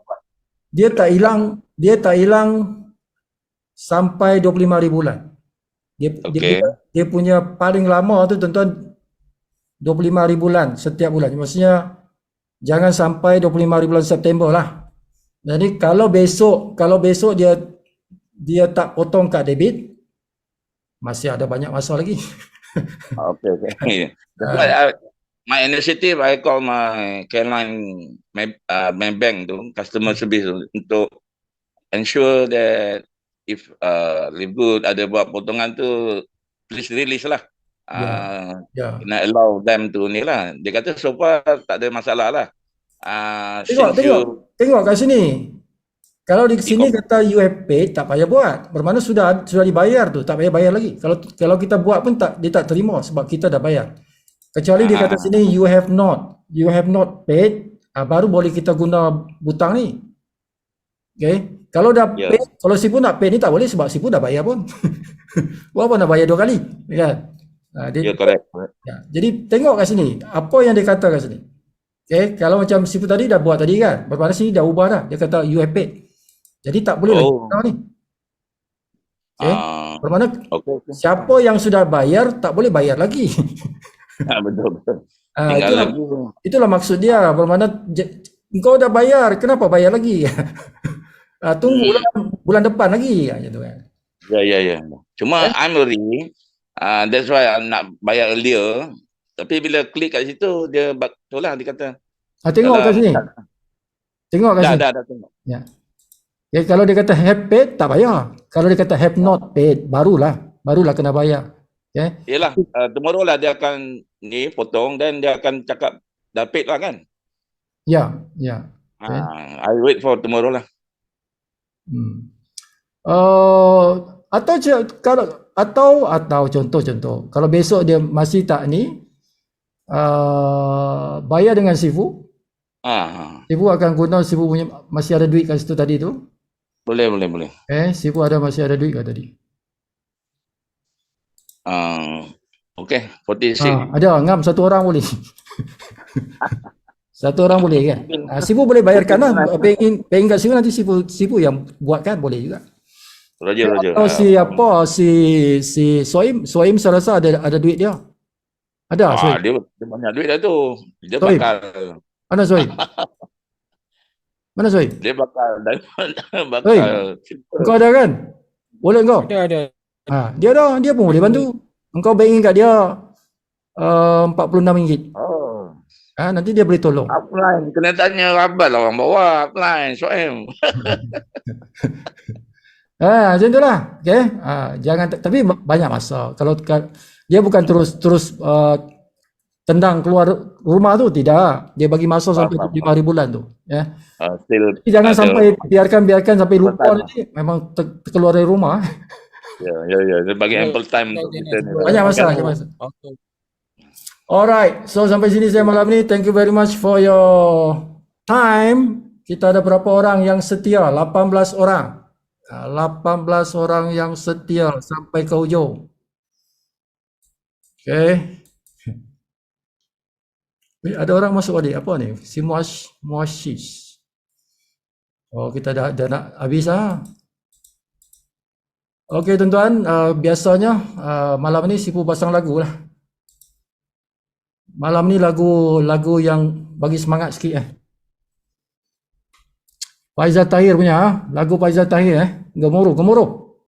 dia tak hilang sampai 25 hari bulan. okay. Dia punya paling lama tu tuan-tuan 25 hari bulan setiap bulan. Maksudnya jangan sampai 25 hari bulan September lah. Jadi kalau besok dia tak potong kad debit, masih ada banyak masa lagi. Okay. That's why my initiative, I call my Caroline, my bank tu, customer service tu, untuk ensure that if Live Good ada buat potongan tu, please release lah. Ya. Kena allow them to ni lah. Dia kata so far tak ada masalah lah. Tengok kat sini. Kalau di sini kata you have paid, tak payah buat. Bermakna sudah dibayar tu, tak payah bayar lagi. Kalau kita buat pun dia tak terima sebab kita dah bayar. Kecuali dia kata sini you have not paid, baru boleh kita guna butang ni. Okay. Kalau dah paid, kalau Sipu nak pay ni tak boleh sebab Sipu dah bayar pun. Buat apa nak bayar 2 kali, kan? Correct. Jadi tengok kat sini, apa yang dia kata kat sini. Okay, kalau macam Sipu tadi dah buat tadi kan, bermakna sini dah ubah dah. Dia kata you have paid. Jadi tak boleh lagi ni. Okay. Bermakna siapa yang sudah bayar tak boleh bayar lagi. Betul. Itulah maksud dia. Bermakna engkau dah bayar, kenapa bayar lagi? Tunggu bulan depan lagi. Gitu kan. Ya. Cuma I'm worried. That's why I'm nak bayar earlier. Tapi bila klik kat situ dia betul lah dia kata. Tengok kat sini. Tengok kat sini. Dah tengok. Ya. Ya, kalau dia kata have paid tak bayar. Kalau dia kata have not paid barulah kena bayar. Okay. Yalah, tomorrow lah dia akan ni potong dan dia akan cakap dah paid lah kan? Ya. Okay. I wait for tomorrow lah. Atau contoh kalau besok dia masih tak ni bayar dengan Sifu. Sifu akan guna Sifu punya masih ada duit kat situ tadi tu. Boleh. Sifu masih ada duit kat tadi. Okay, 46. Ada ngam satu orang boleh. Satu orang boleh kan? Sifu boleh bayarkan lah. Paying kat Sifu nanti Sifu yang buatkan boleh juga. Roger. Atau si Soim saya rasa ada duit dia. Ada Soim. Dia banyak duit dah tu. Dia bakal. Mana Soim? Mana Soim? Dia bakal. Engkau ada kan? Boleh engkau? Ada. Dia pun boleh bantu. Engkau banking kat dia RM46. Nanti dia boleh tolong. Upline. Kena tanya Rabat lah orang bawa. Upline. Soem. Macam itulah. Okay. Jangan, tapi banyak masa. Kalau dia bukan terus tendang keluar rumah tu, tidak. Dia bagi masa sampai 5 hari bulan tu. Ya. Jangan sampai biarkan sampai lupa nanti memang keluar dari rumah. Ya. Dia bagi ample time untuk kita ni. Banyak masa. Alright, so sampai sini saya malam ni. Thank you very much for your time. Kita ada berapa orang yang setia? 18 orang. 18 orang yang setia sampai ke hujung. Okay. Ada orang masuk adik. Apa ni? Si Muashish. Kita dah nak habis lah. Okay tuan-tuan, biasanya malam ni Sipu pasang lagu lah. Malam ni lagu yang bagi semangat sikit Faizal Tahir punya, lagu Faizal Tahir, Gemuruh.